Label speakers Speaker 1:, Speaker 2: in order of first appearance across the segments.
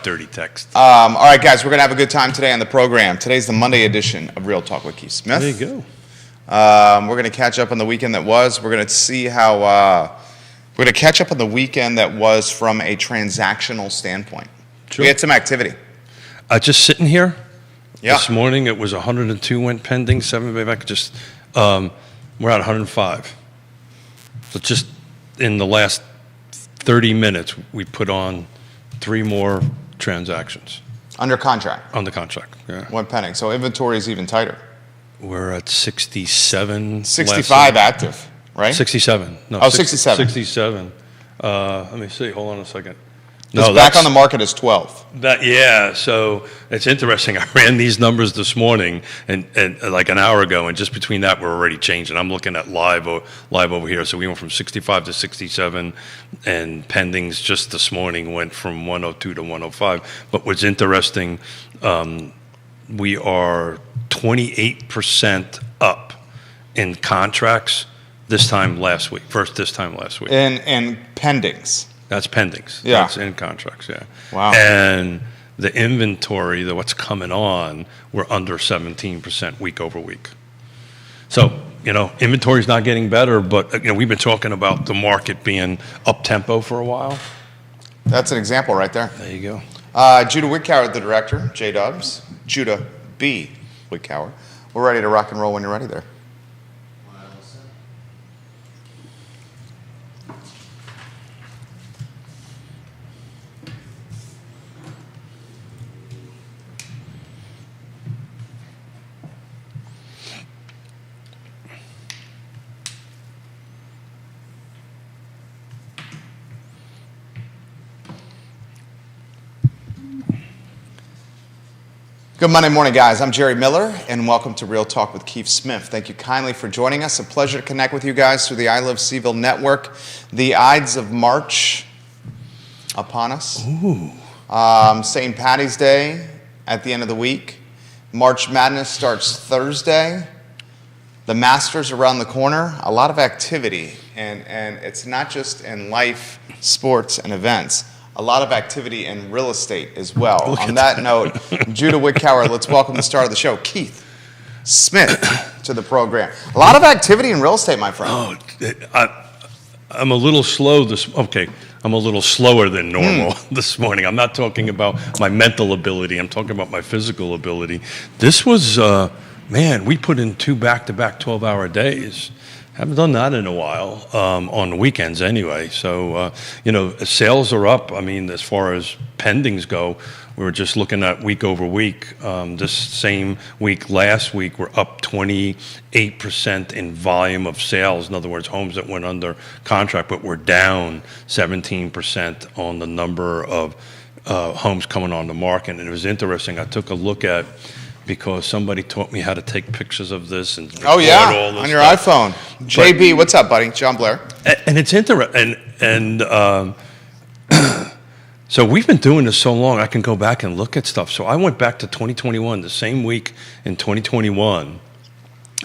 Speaker 1: dirty text.
Speaker 2: All right, guys, we're going to have a good time today on the program. Today's the Monday edition of Real Talk with Keith Smith.
Speaker 1: There you go.
Speaker 2: We're going to catch up on the weekend that was. We're going to see how we're going to catch up on the weekend that was from a transactional standpoint.
Speaker 1: Sure.
Speaker 2: We had some activity.
Speaker 1: Just sitting here
Speaker 2: Yeah.
Speaker 1: this morning, it was 102 went pending, 7 back. Just we're at 105. So just in the last 30 minutes, we put on 3 more transactions
Speaker 2: Under contract.
Speaker 1: on the contract. Yeah,
Speaker 2: Went pending. So inventory is even tighter.
Speaker 1: we're at 67.
Speaker 2: 65 active, right?
Speaker 1: 67. No,
Speaker 2: Oh, 67.
Speaker 1: 67. Let me see. Hold on a second.
Speaker 2: It's back on the market is 12.
Speaker 1: Yeah, so it's interesting. I ran these numbers this morning and like an hour ago, and just between that, we're already changing. I'm looking at live over here. So we went from 65 to 67, and pendings just this morning went from 102 to 105. But what's interesting, we are 28% up in contracts this time last week.
Speaker 2: And pendings.
Speaker 1: That's pendings.
Speaker 2: Yeah.
Speaker 1: That's in contracts, yeah.
Speaker 2: Wow.
Speaker 1: And the inventory, what's coming on, we're under 17% week over week. So, inventory's not getting better, but, we've been talking about the market being up-tempo for a while.
Speaker 2: That's an example right there.
Speaker 1: There you go.
Speaker 2: Judah Wickower, the director, J-Dubs. Judah B. Wickower. We're ready to rock and roll when you're ready there. Good Monday morning, guys. I'm Jerry Miller, and welcome to Real Talk with Keith Smith. Thank you kindly for joining us. A pleasure to connect with you guys through the I Love Seville Network. The Ides of March upon us.
Speaker 1: Ooh.
Speaker 2: St. Patty's Day at the end of the week. March Madness starts Thursday. The Masters around the corner. A lot of activity, and it's not just in life, sports, and events. A lot of activity in real estate as well. On that note, Judah Wickower, let's welcome the star of the show, Keith Smith, to the program. A lot of activity in real estate, my friend.
Speaker 1: I'm a little slow I'm a little slower than normal this morning. I'm not talking about my mental ability. I'm talking about my physical ability. This was, we put in 2 back-to-back 12-hour days. Haven't done that in a while, on the weekends anyway. So, sales are up. I mean, as far as pendings go, we were just looking at week over week. This same week, last week, we're up 28% in volume of sales. In other words, homes that went under contract, but we're down 17% on the number of homes coming on the market. And it was interesting. I took a look at, because somebody taught me how to take pictures of this and record all this
Speaker 2: on your
Speaker 1: stuff.
Speaker 2: iPhone. JB, what's up, buddy? John Blair.
Speaker 1: And it's interesting. So we've been doing this so long, I can go back and look at stuff. So I went back to 2021, the same week in 2021,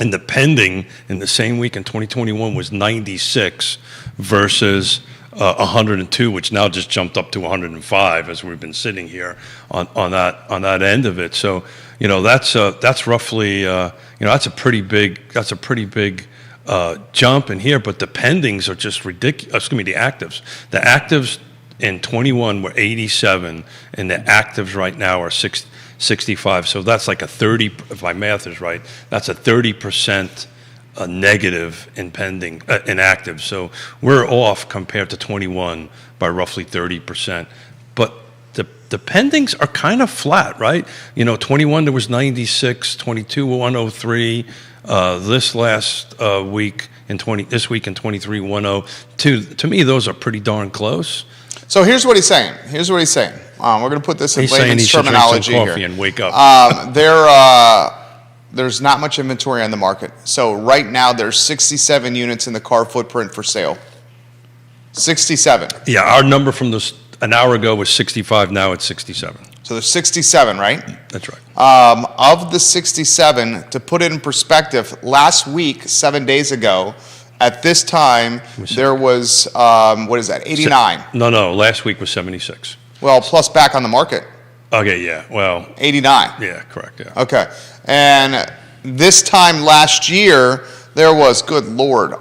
Speaker 1: and the pending in the same week in 2021 was 96 versus 102, which now just jumped up to 105 as we've been sitting here on that end of it. So, that's roughly, that's a pretty big jump in here. But the pendings are just ridiculous. The actives. The actives in 21 were 87, and the actives right now are 65. So that's like a 30. If my math is right, that's a 30%. Negative in pending in active, so we're off compared to 21 by roughly 30%. But the pendings are kind of flat, right? 21 there was 96, 22 103. This last week in this week in 23 102. To me, those are pretty darn close.
Speaker 2: So here's what he's saying. We're going to put this in layman's terminology here.
Speaker 1: And wake up.
Speaker 2: There's not much inventory on the market. So right now there's 67 units in the car footprint for sale. 67.
Speaker 1: Yeah, our number from an hour ago was 65. Now it's 67.
Speaker 2: So there's 67, right?
Speaker 1: That's right.
Speaker 2: Of the 67, to put it in perspective, last week, 7 days ago, at this time, there was, 89?
Speaker 1: No, last week was 76.
Speaker 2: Well, plus back on the market,
Speaker 1: Okay, yeah. Well,
Speaker 2: 89.
Speaker 1: yeah, correct. Yeah.
Speaker 2: Okay. And this time last year, there was, good Lord,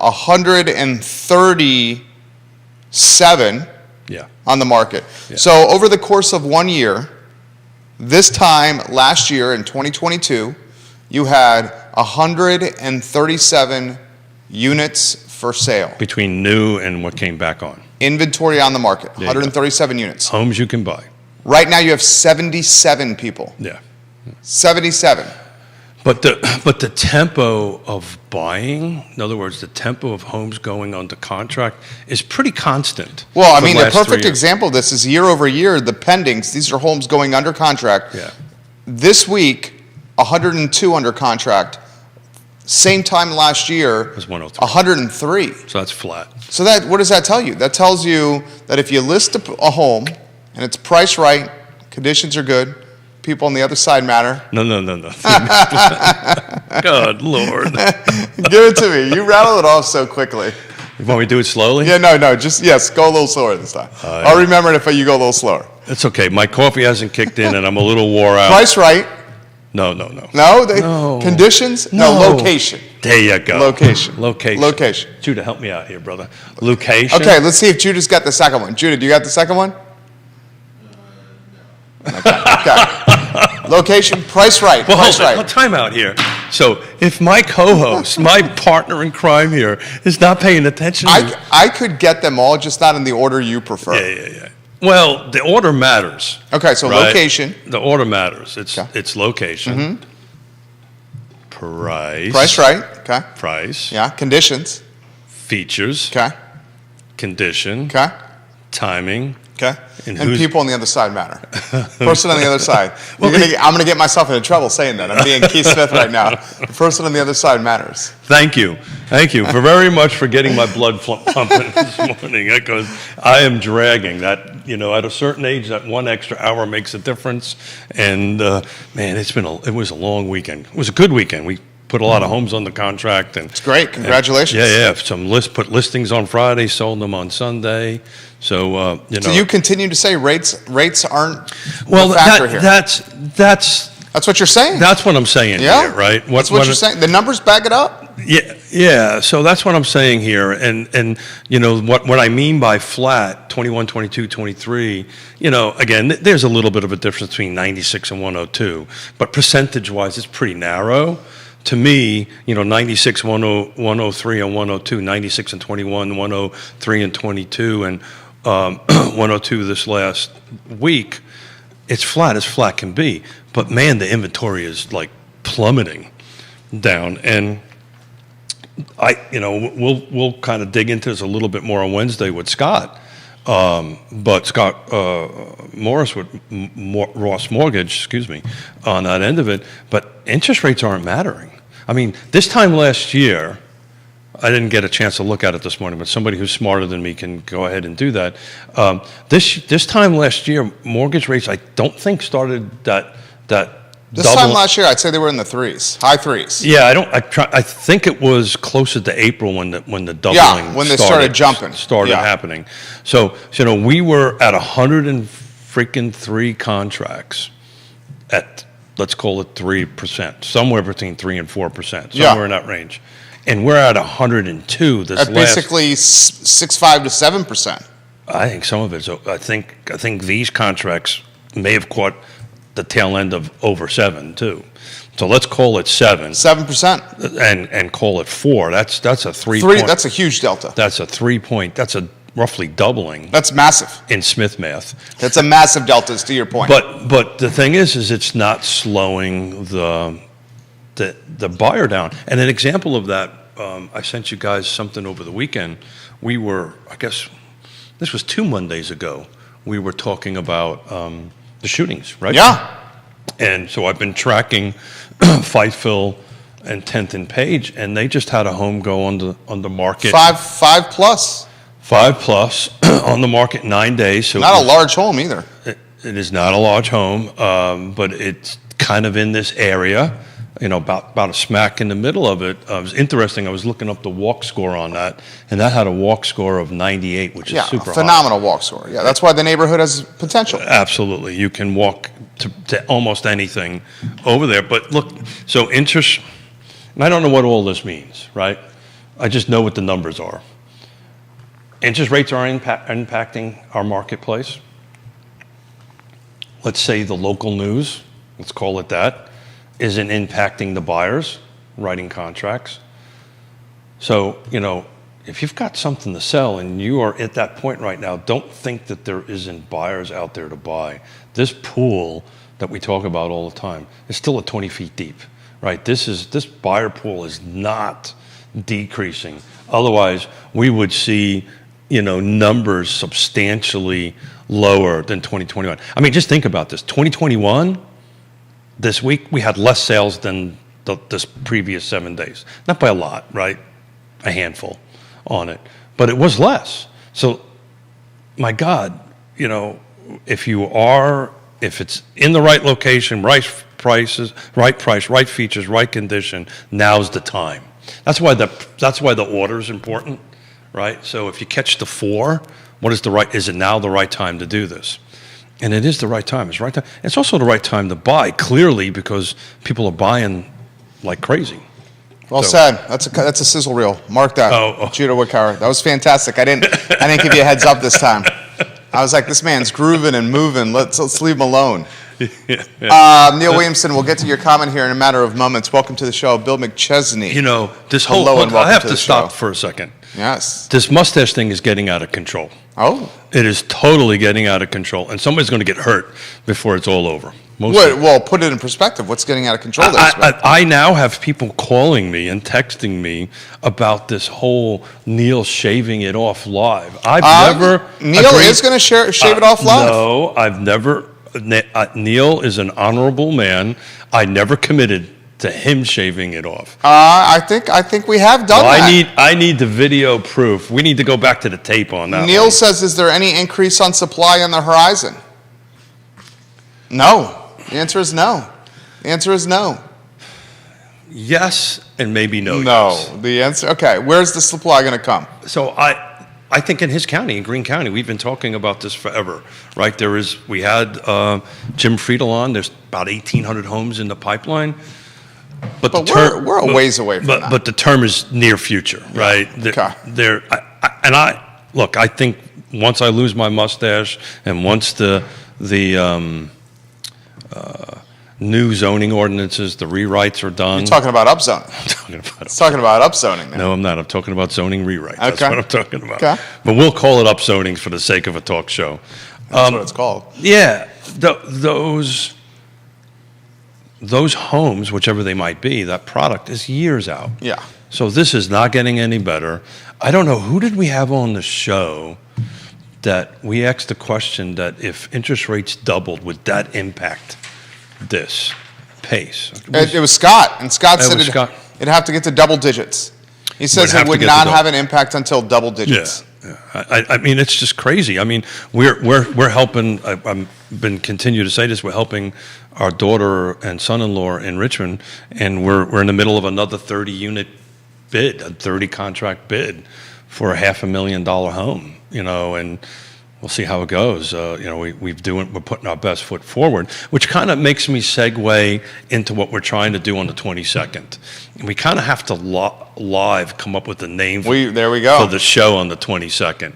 Speaker 2: 137
Speaker 1: Yeah.
Speaker 2: on the market.
Speaker 1: Yeah.
Speaker 2: So over the course of 1 year, this time last year in 2022, you had 137 units for sale.
Speaker 1: Between new and what came back on.
Speaker 2: Inventory on the market,
Speaker 1: There you go.
Speaker 2: 137 units.
Speaker 1: Homes you can buy.
Speaker 2: Right now you have 77 people.
Speaker 1: Yeah.
Speaker 2: 77.
Speaker 1: But the tempo of buying, in other words, the tempo of homes going under contract is pretty constant.
Speaker 2: Well, I
Speaker 1: for the
Speaker 2: mean, a
Speaker 1: last 3
Speaker 2: perfect
Speaker 1: years.
Speaker 2: example of this is year over year, the pendings, these are homes going under contract.
Speaker 1: Yeah.
Speaker 2: This week, 102 under contract. Same time last year,
Speaker 1: was 103.
Speaker 2: 103.
Speaker 1: So that's flat.
Speaker 2: So that, what does that tell you? That tells you that if you list a home and it's priced right, conditions are good, people on the other side matter.
Speaker 1: No. God, Lord.
Speaker 2: Give it to me. You rattle it off so quickly.
Speaker 1: You want me to do it slowly?
Speaker 2: Yeah, no, just, yes, go a little slower this time.
Speaker 1: yeah.
Speaker 2: I'll remember it if you go a little slower.
Speaker 1: It's okay. My coffee hasn't kicked in and I'm a little wore out.
Speaker 2: Price right.
Speaker 1: No.
Speaker 2: No?
Speaker 1: No.
Speaker 2: Conditions? No. Location.
Speaker 1: There you go.
Speaker 2: Location.
Speaker 1: Location. Judah, help me out here, brother. Location.
Speaker 2: Okay, let's see if Judah's got the second one. Judah, do you got the second one? Okay. Location, price right.
Speaker 1: Well,
Speaker 2: Price
Speaker 1: hold on.
Speaker 2: right.
Speaker 1: Time out here. So if my co-host, my partner in crime here, is not paying attention to me.
Speaker 2: I could get them all, just not in the order you prefer.
Speaker 1: Yeah. Well, the order matters.
Speaker 2: Okay, so
Speaker 1: right?
Speaker 2: location,
Speaker 1: The order matters. It's
Speaker 2: Okay.
Speaker 1: it's location. Price.
Speaker 2: price right. Okay.
Speaker 1: Price.
Speaker 2: Yeah. Conditions.
Speaker 1: Features.
Speaker 2: Okay.
Speaker 1: Condition.
Speaker 2: Okay.
Speaker 1: Timing.
Speaker 2: Okay.
Speaker 1: And
Speaker 2: And
Speaker 1: who's-
Speaker 2: people on the other side matter. Person on the other side. I'm going to get myself into trouble saying that. I'm being Keith Smith right now. The person on the other side matters.
Speaker 1: Thank you for very much for getting my blood pumping this morning, because I am dragging. That, at a certain age, that 1 extra hour makes a difference. And man, it was a long weekend. It was a good weekend. We put a lot of homes on the contract, and
Speaker 2: It's great. Congratulations.
Speaker 1: yeah. Put listings on Friday, sold them on Sunday. So
Speaker 2: So you continue to say rates aren't
Speaker 1: well,
Speaker 2: a factor here.
Speaker 1: that's
Speaker 2: That's what you're saying.
Speaker 1: that's what I'm saying
Speaker 2: Yeah.
Speaker 1: here, right?
Speaker 2: That's what you're saying. The numbers back it up.
Speaker 1: Yeah. So that's what I'm saying here, and what I mean by flat 21, 22, 23. Again, there's a little bit of a difference between 96 and 102, but percentage-wise, it's pretty narrow. To me, 96, 103 and 102, 96 and 21, 103 and 22, and 102 this last week. It's flat as flat can be, but man, the inventory is like plummeting down, and we'll kind of dig into this a little bit more on Wednesday with Scott. But Scott Morris with Ross Mortgage, on that end of it. But interest rates aren't mattering. I mean, this time last year, I didn't get a chance to look at it this morning, but somebody who's smarter than me can go ahead and do that. This time last year, mortgage rates, I don't think started that
Speaker 2: This
Speaker 1: double.
Speaker 2: time last year, I'd say they were in the threes, high threes.
Speaker 1: Yeah, I think it was closer to April when the doubling.
Speaker 2: Yeah, when they started jumping.
Speaker 1: Started
Speaker 2: Yeah.
Speaker 1: happening. So we were at 103 contracts at, let's call it 3%, somewhere between 3 and 4%,
Speaker 2: Yeah.
Speaker 1: somewhere in that range, and we're at 102 this
Speaker 2: At
Speaker 1: last.
Speaker 2: basically 6.5 to 7%.
Speaker 1: I think some of it. So I think these contracts may have caught the tail end of over 7 too. So let's call it 7
Speaker 2: 7%.
Speaker 1: and call it 4. That's a 3
Speaker 2: Three.
Speaker 1: point.
Speaker 2: That's a huge delta.
Speaker 1: That's a 3 point. That's a roughly doubling
Speaker 2: That's massive.
Speaker 1: in Smith math.
Speaker 2: That's a massive delta, to your point.
Speaker 1: But the thing is it's not slowing the buyer down. And an example of that, I sent you guys something over the weekend. We were, I guess, this was 2 Mondays ago. We were talking about the shootings, right?
Speaker 2: Yeah.
Speaker 1: And so I've been tracking Fightful and 10th and Page, and they just had a home go on the market.
Speaker 2: 5 plus.
Speaker 1: 5+ on the market 9 days. So
Speaker 2: Not a large home either.
Speaker 1: it is not a large home, but it's kind of in this area. about a smack in the middle of it. It was interesting. I was looking up the walk score on that, and that had a walk score of 98, which is super
Speaker 2: phenomenal walk score. Yeah, that's why the neighborhood has potential.
Speaker 1: Absolutely. You can walk to almost anything over there. But look, so interest, and I don't know what all this means, right? I just know what the numbers are. Interest rates are impacting our marketplace. Let's say the local news, let's call it that, isn't impacting the buyers writing contracts. So, if you've got something to sell and you are at that point right now, don't think that there isn't buyers out there to buy. This pool that we talk about all the time is still at 20 feet deep, right? This buyer pool is not decreasing. Otherwise, we would see, numbers substantially lower than 2021. I mean, just think about this. 2021, this week, we had less sales than this previous 7 days. Not by a lot, right? A handful on it. But it was less. So, my God, if it's in the right location, right prices, right price, right features, right condition, now's the time. That's why the order is important, right? So if you catch the 4, is it now the right time to do this? And it is the right time. It's the right time. It's also the right time to buy, clearly, because people are buying like crazy.
Speaker 2: Well said. That's a sizzle reel. Mark that. Judah Wickhauer. That was fantastic. I didn't give you a heads up this time. I was like, this man's grooving and moving. Let's leave him alone. Neil Williamson, we'll get to your comment here in a matter of moments. Welcome to the show, Bill McChesney.
Speaker 1: This whole I have to stop for a second.
Speaker 2: Yes.
Speaker 1: This mustache thing is getting out of control.
Speaker 2: Oh.
Speaker 1: It is totally getting out of control, and somebody's going to get hurt before it's all over.
Speaker 2: Well, put it in perspective. What's getting out of control there?
Speaker 1: I now have people calling me and texting me about this whole Neil shaving it off live.
Speaker 2: Neil is going to shave it off live?
Speaker 1: No, I've never. Neil is an honorable man. I never committed to him shaving it off.
Speaker 2: I think we have done that.
Speaker 1: I need the video proof. We need to go back to the tape on that.
Speaker 2: Neil says, is there any increase on supply on the horizon? No. The answer is no. The answer is no.
Speaker 1: Yes, and maybe no.
Speaker 2: No.
Speaker 1: Yes.
Speaker 2: The answer. Okay. Where's the supply going to come?
Speaker 1: So I think in his county, in Greene County, we've been talking about this forever, right? We had Jim Friedel on. There's about 1,800 homes in the pipeline. But
Speaker 2: we're a ways away from that.
Speaker 1: But the term is near future, right?
Speaker 2: Okay.
Speaker 1: I think once I lose my mustache and once the new zoning ordinances, the rewrites are done.
Speaker 2: You're talking about upzoning.
Speaker 1: I'm talking about
Speaker 2: upzoning.
Speaker 1: No, I'm not. I'm talking about zoning rewrites. Okay. That's what I'm talking about.
Speaker 2: Okay.
Speaker 1: But we'll call it upzoning for the sake of a talk show.
Speaker 2: That's what it's called.
Speaker 1: Yeah. Those homes, whichever they might be, that product is years out.
Speaker 2: Yeah.
Speaker 1: So this is not getting any better. I don't know, who did we have on the show that we asked the question that if interest rates doubled, would that impact this pace?
Speaker 2: It was Scott, and Scott said it'd have to get to double digits. He says it would not have an impact until double digits.
Speaker 1: Yeah. I mean, it's just crazy. I mean, we're helping. I've been continue to say this. We're helping our daughter and son-in-law in Richmond, and we're in the middle of another 30-unit bid, a 30 contract bid for a $500,000 home. And we'll see how it goes. We're putting our best foot forward, which kind of makes me segue into what we're trying to do on the 22nd. And we kind of have to live come up with a name for the show on the 22nd.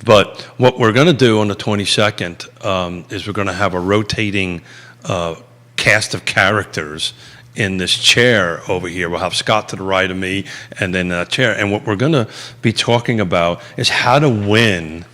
Speaker 1: But what we're going to do on the 22nd is we're going to have a rotating cast of characters in this chair over here. We'll have Scott to the right of me and then a chair. And what we're going to be talking about is how to win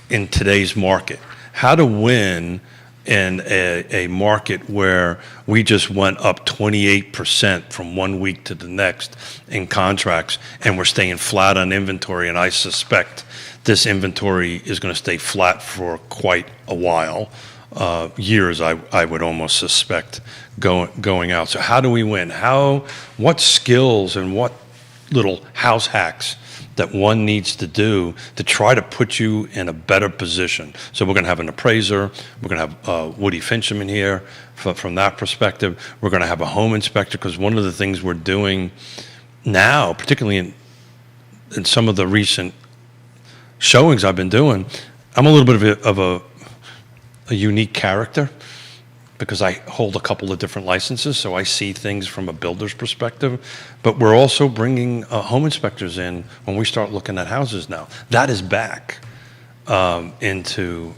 Speaker 1: in today's market, how to win in a market where we just went up 28% from 1 week to the next in contracts, and we're staying flat on inventory. And I suspect this inventory is going to stay flat for quite a while, years. I would almost suspect going out. So how do we win? What skills and what little house hacks that one needs to do to try to put you in a better position. So we're going to have an appraiser. We're going to have Woody Fincham here from that perspective. We're going to have a home inspector, because one of the things we're doing now, particularly in some of the recent showings I've been doing, I'm a little bit of a unique character, because I hold a couple of different licenses, so I see things from a builder's perspective. But we're also bringing home inspectors in when we start looking at houses now. That is back into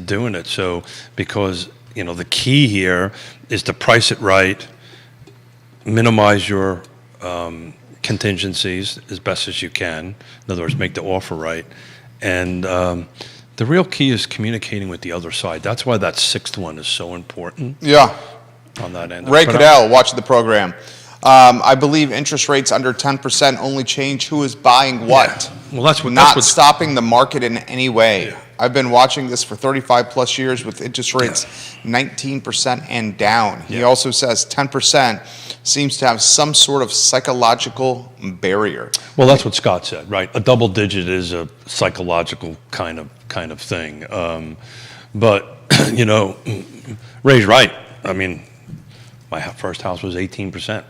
Speaker 1: doing it. So because the key here is to price it right, minimize your contingencies as best as you can. In other words, make the offer right, and the real key is communicating with the other side. That's why that sixth one is so important.
Speaker 2: Yeah.
Speaker 1: On that end.
Speaker 2: Ray Cadell, watching the program. I believe interest rates under 10% only change who is buying what.
Speaker 1: Yeah. Well, that's
Speaker 2: not
Speaker 1: what's
Speaker 2: stopping the market in any way.
Speaker 1: Yeah.
Speaker 2: I've been watching this for 35 plus years with interest rates 19% and down. He also says 10% seems to have some sort of psychological barrier.
Speaker 1: Well, that's what Scott said, right? A double digit is a psychological kind of thing. But Ray's right. I mean, my first house was 18%,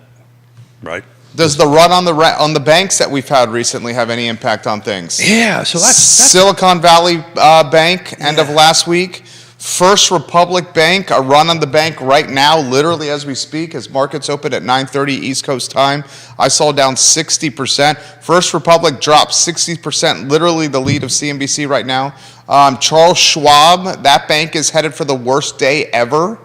Speaker 1: right?
Speaker 2: Does the run on the banks that we've had recently have any impact on things?
Speaker 1: Yeah, so that's
Speaker 2: Silicon Valley Bank, end of last week. First Republic Bank, a run on the bank right now, literally as we speak, as markets open at 9:30 East Coast time. I saw down 60%. First Republic dropped 60%, literally the lead of CNBC right now. Charles Schwab, that bank is headed for the worst day ever.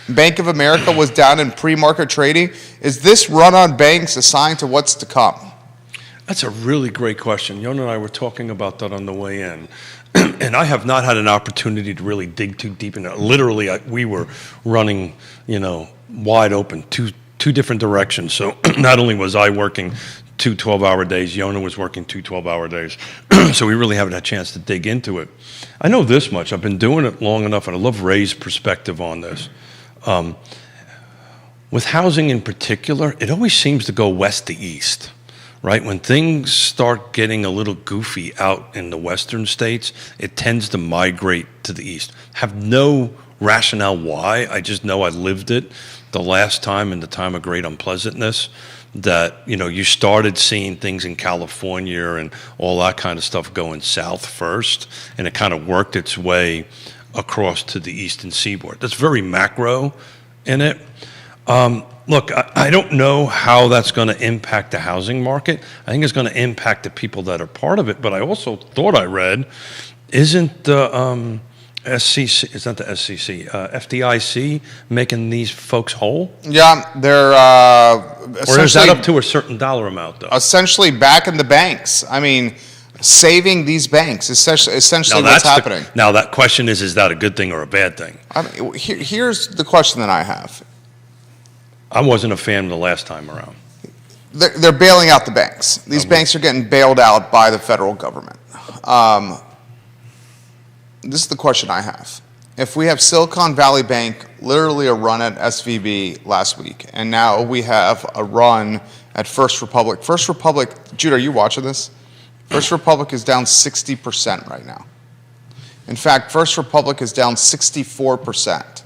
Speaker 2: Bank of America was down in pre-market trading. Is this run on banks a sign to what's to come?
Speaker 1: That's a really great question. Yona and I were talking about that on the way in. And I have not had an opportunity to really dig too deep into it. Literally, we were running, wide open, two different directions. So not only was I working 2 12-hour days, Yona was working 2 12-hour days. So we really haven't had a chance to dig into it. I know this much. I've been doing it long enough, and I love Ray's perspective on this. With housing in particular, it always seems to go west to east, right? When things start getting a little goofy out in the western states, it tends to migrate to the east. Have no rationale why. I just know I lived it the last time, in the time of great unpleasantness, that you started seeing things in California and all that kind of stuff going south first, and it kind of worked its way across to the eastern seaboard. That's very macro in it. Look, I don't know how that's going to impact the housing market. I think it's going to impact the people that are part of it. But I also thought I read, isn't the SCC, it's not the SCC, FDIC making these folks whole?
Speaker 2: Yeah, they're
Speaker 1: or is that up to a certain dollar amount, though?
Speaker 2: Essentially back in the banks. I mean, saving these banks, essentially what's happening.
Speaker 1: Now, that question is that a good thing or a bad thing?
Speaker 2: I mean, here's the question that I have.
Speaker 1: I wasn't a fan the last time around.
Speaker 2: They're bailing out the banks. These banks are getting bailed out by the federal government. This is the question I have. If we have Silicon Valley Bank, literally a run at SVB last week, and now we have a run at First Republic. First Republic, Jude, are you watching this? First Republic is down 60% right now. In fact, First Republic is down 64%.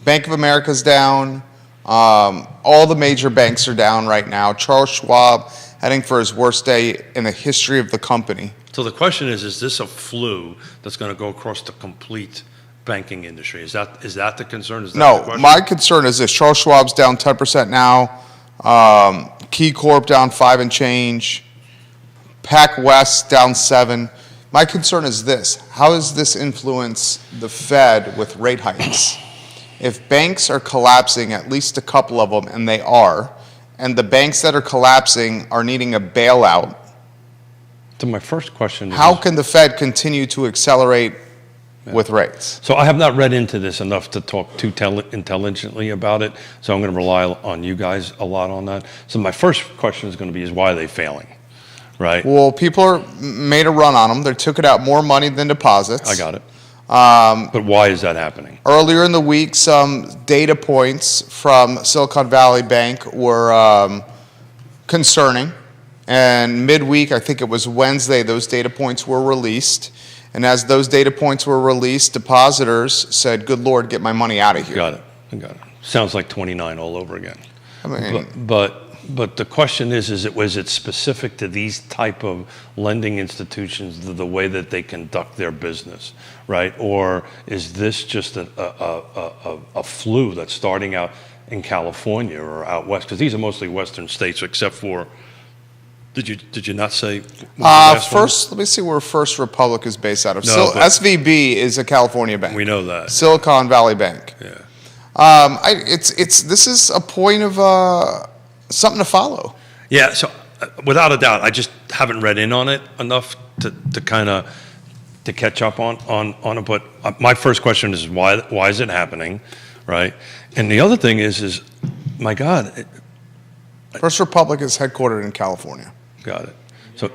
Speaker 2: Bank of America's down. All the major banks are down right now. Charles Schwab heading for his worst day in the history of the company.
Speaker 1: So the question is this a flu that's going to go across the complete banking industry? Is that the concern? Is that the question?
Speaker 2: My concern is this. Charles Schwab's down 10% now. Key Corp down 5 and change. PacWest down 7. My concern is this. How does this influence the Fed with rate hikes? If banks are collapsing, at least a couple of them, and they are, and the banks that are collapsing are needing a bailout,
Speaker 1: so my first question is,
Speaker 2: how can the Fed continue to accelerate with rates?
Speaker 1: So I have not read into this enough to talk too intelligently about it, so I'm going to rely on you guys a lot on that. So my first question is going to be, why are they failing? Right?
Speaker 2: Well, people made a run on them. They took it out more money than deposits.
Speaker 1: I got it. But why is that happening?
Speaker 2: Earlier in the week, some data points from Silicon Valley Bank were concerning. And midweek, I think it was Wednesday, those data points were released. And as those data points were released, depositors said, good Lord, get my money out of here.
Speaker 1: Got it. I got it. Sounds like 29 all over again.
Speaker 2: I mean,
Speaker 1: But the question is was it specific to these type of lending institutions, the way that they conduct their business, right? Or is this just a flu that's starting out in California or out west? Because these are mostly western states, except for, did you not say?
Speaker 2: first, let me see where First Republic is based out of.
Speaker 1: No, but-
Speaker 2: SVB is a California bank.
Speaker 1: We know that.
Speaker 2: Silicon Valley Bank.
Speaker 1: Yeah.
Speaker 2: This is a point of something to follow.
Speaker 1: Yeah, so without a doubt, I just haven't read in on it enough to kind of to catch up on it. But my first question is why is it happening, right? And the other thing is my God,
Speaker 2: First Republic is headquartered in California.
Speaker 1: got it. So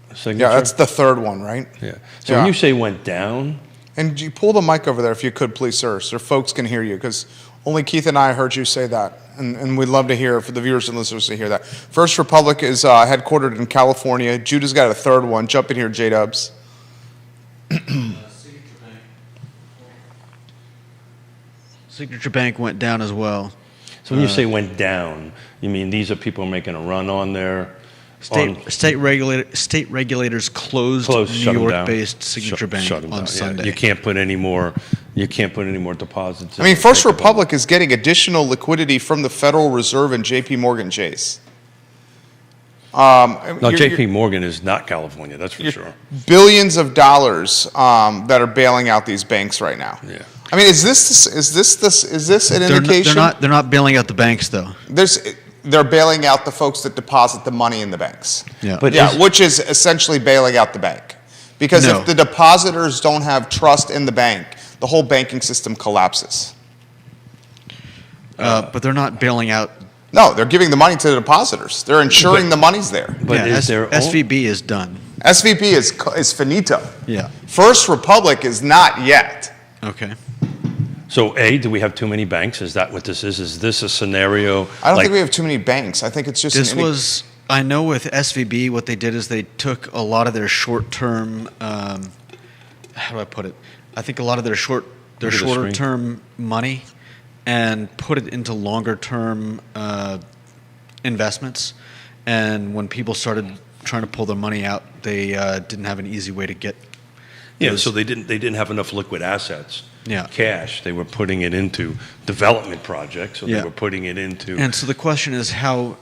Speaker 2: Yeah,
Speaker 1: signature?
Speaker 2: that's the third one, right?
Speaker 1: Yeah. So
Speaker 2: Yeah.
Speaker 1: when you say went down,
Speaker 2: And you pull the mic over there if you could, please, sir, so folks can hear you, because only Keith and I heard you say that, and we'd love to hear, for the viewers and listeners to hear that. First Republic is headquartered in California. Judah's got a third one. Jump in here, J-Dubs.
Speaker 3: Signature Bank went down as well.
Speaker 1: so when you say went down, you mean these are people making a run on there?
Speaker 3: State regulators closed
Speaker 1: Shut
Speaker 3: New
Speaker 1: 'em down.
Speaker 3: York-based Signature
Speaker 1: Shut
Speaker 3: Bank
Speaker 1: 'em
Speaker 3: on
Speaker 1: down, yeah.
Speaker 3: Sunday.
Speaker 1: You can't put any more deposits.
Speaker 2: I mean,
Speaker 1: in.
Speaker 2: First
Speaker 1: Think about
Speaker 2: Republic is getting additional liquidity from the Federal Reserve and J.P. Morgan Chase.
Speaker 1: No, J.P. Morgan is not California, that's for sure.
Speaker 2: Billions of dollars that are bailing out these banks right now.
Speaker 1: Yeah.
Speaker 2: I mean, is this an indication?
Speaker 3: They're not bailing out the banks though.
Speaker 2: They're bailing out the folks that deposit the money in the banks.
Speaker 3: Yeah.
Speaker 1: But
Speaker 2: Yeah,
Speaker 1: is-
Speaker 2: which is essentially bailing out the bank. Because
Speaker 3: No.
Speaker 2: if the depositors don't have trust in the bank, the whole banking system collapses.
Speaker 3: But they're not bailing out.
Speaker 2: No, they're giving the money to the depositors. They're ensuring the money's there.
Speaker 1: But
Speaker 3: yeah,
Speaker 1: is there
Speaker 3: SVB is done.
Speaker 2: SVP is finito.
Speaker 3: Yeah.
Speaker 2: First Republic is not yet.
Speaker 3: Okay.
Speaker 1: So do we have too many banks? Is that what this is? Is this a scenario?
Speaker 2: I don't
Speaker 1: like-
Speaker 2: think we have too many banks. I think it's just
Speaker 3: This was, I know with SVB, what they did is they took a lot of their short-term, how do I put it? I think a lot of their
Speaker 1: Look at the screen.
Speaker 3: shorter-term money and put it into longer-term investments. And when people started trying to pull their money out, they didn't have an easy way to get.
Speaker 1: Yeah,
Speaker 3: those-
Speaker 1: so they didn't have enough liquid assets.
Speaker 3: Yeah.
Speaker 1: Cash. They were putting it into development projects, so
Speaker 3: Yeah.
Speaker 1: they were putting it into
Speaker 3: And so the question is, how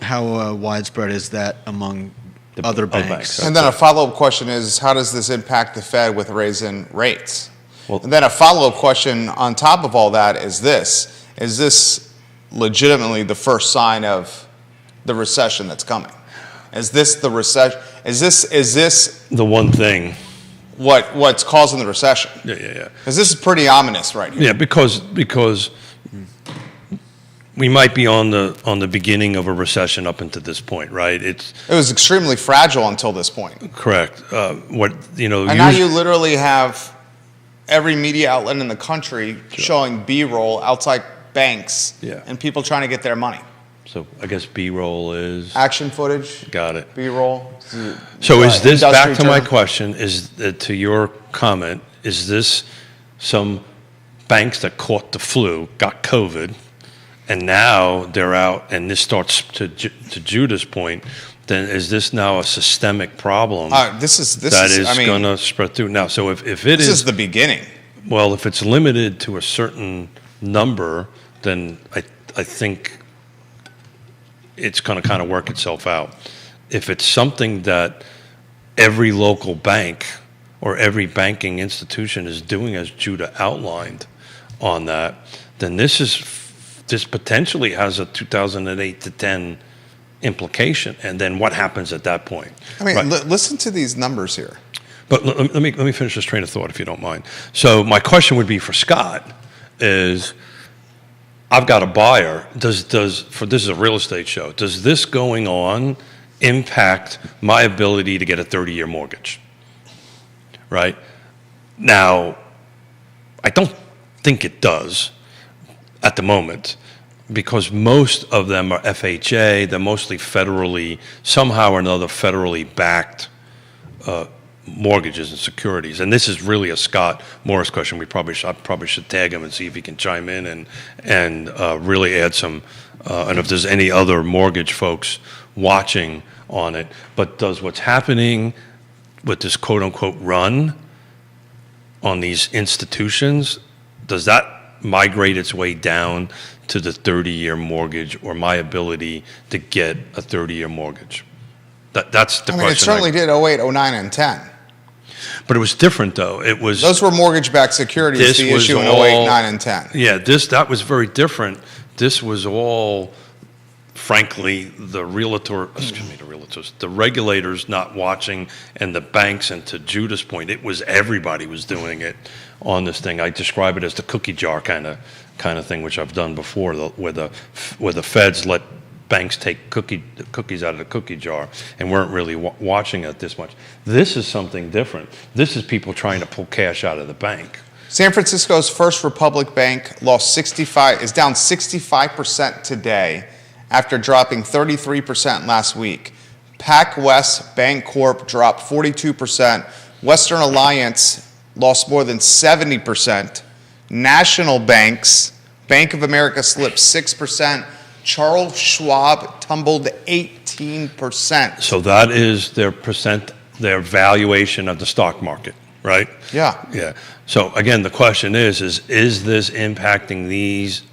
Speaker 3: widespread is that among
Speaker 1: The
Speaker 3: other
Speaker 1: other
Speaker 3: banks?
Speaker 1: banks.
Speaker 2: And then a follow-up question is, how does this impact the Fed with raising rates?
Speaker 1: Well-
Speaker 2: And then a follow-up question on top of all that is this legitimately the first sign of the recession that's coming? Is this the recession? Is this
Speaker 1: the one thing.
Speaker 2: what's causing the recession?
Speaker 1: Yeah.
Speaker 2: Because this is pretty ominous right here.
Speaker 1: Yeah, because we might be on the beginning of a recession up until this point, right? It's
Speaker 2: It was extremely fragile until this point.
Speaker 1: correct.
Speaker 2: And now you literally have every media outlet in the country showing B-roll outside banks
Speaker 1: Yeah.
Speaker 2: and people trying to get their money.
Speaker 1: So I guess B-roll is
Speaker 2: Action footage,
Speaker 1: got it.
Speaker 2: B-roll.
Speaker 1: So is this,
Speaker 2: Industry
Speaker 1: back to my
Speaker 2: term.
Speaker 1: question, to your comment, is this some banks that caught the flu, got COVID, and now they're out, and this starts, to Judah's point, then is this now a systemic problem
Speaker 2: This is
Speaker 1: going to spread through? Now, so if it
Speaker 2: this
Speaker 1: is,
Speaker 2: is the beginning.
Speaker 1: well, if it's limited to a certain number, then I think it's going to kind of work itself out. If it's something that every local bank or every banking institution is doing, as Judah outlined on that, then this potentially has a 2008 to 10 implication. And then what happens at that point?
Speaker 2: I mean,
Speaker 1: Right.
Speaker 2: listen to these numbers here.
Speaker 1: But let me finish this train of thought, if you don't mind. So my question would be for Scott is, I've got a buyer. This is a real estate show. Does this going on impact my ability to get a 30-year mortgage? Right? Now, I don't think it does at the moment. because most of them are FHA, they're mostly federally, somehow or another federally backed mortgages and securities. And this is really a Scott Morris question. I probably should tag him and see if he can chime in and really add some, and if there's any other mortgage folks watching on it. But does what's happening with this quote unquote run on these institutions, does that migrate its way down to the 30-year mortgage or my ability to get a 30-year mortgage? That's the question.
Speaker 2: I mean, it certainly did 08, 09, and 10.
Speaker 1: But it was different, though. It was
Speaker 2: Those were mortgage-backed securities,
Speaker 1: this
Speaker 2: the
Speaker 1: was
Speaker 2: issue in
Speaker 1: all-
Speaker 2: 08, 9, and 10.
Speaker 1: Yeah, that was very different. This was all, frankly, the realtors, the regulators not watching, and the banks. And to Judah's point, it was everybody was doing it on this thing. I describe it as the cookie jar kind of thing, which I've done before, where the feds let banks take cookies out of the cookie jar and weren't really watching it this much. This is something different. This is people trying to pull cash out of the bank.
Speaker 2: San Francisco's First Republic Bank is down 65% today after dropping 33% last week. PacWest Bancorp dropped 42%. Western Alliance lost more than 70%. National banks, Bank of America slipped 6%. Charles Schwab tumbled 18%.
Speaker 1: So that is their valuation of the stock market, right?
Speaker 2: Yeah.
Speaker 1: Yeah. So again, the question is this impacting these,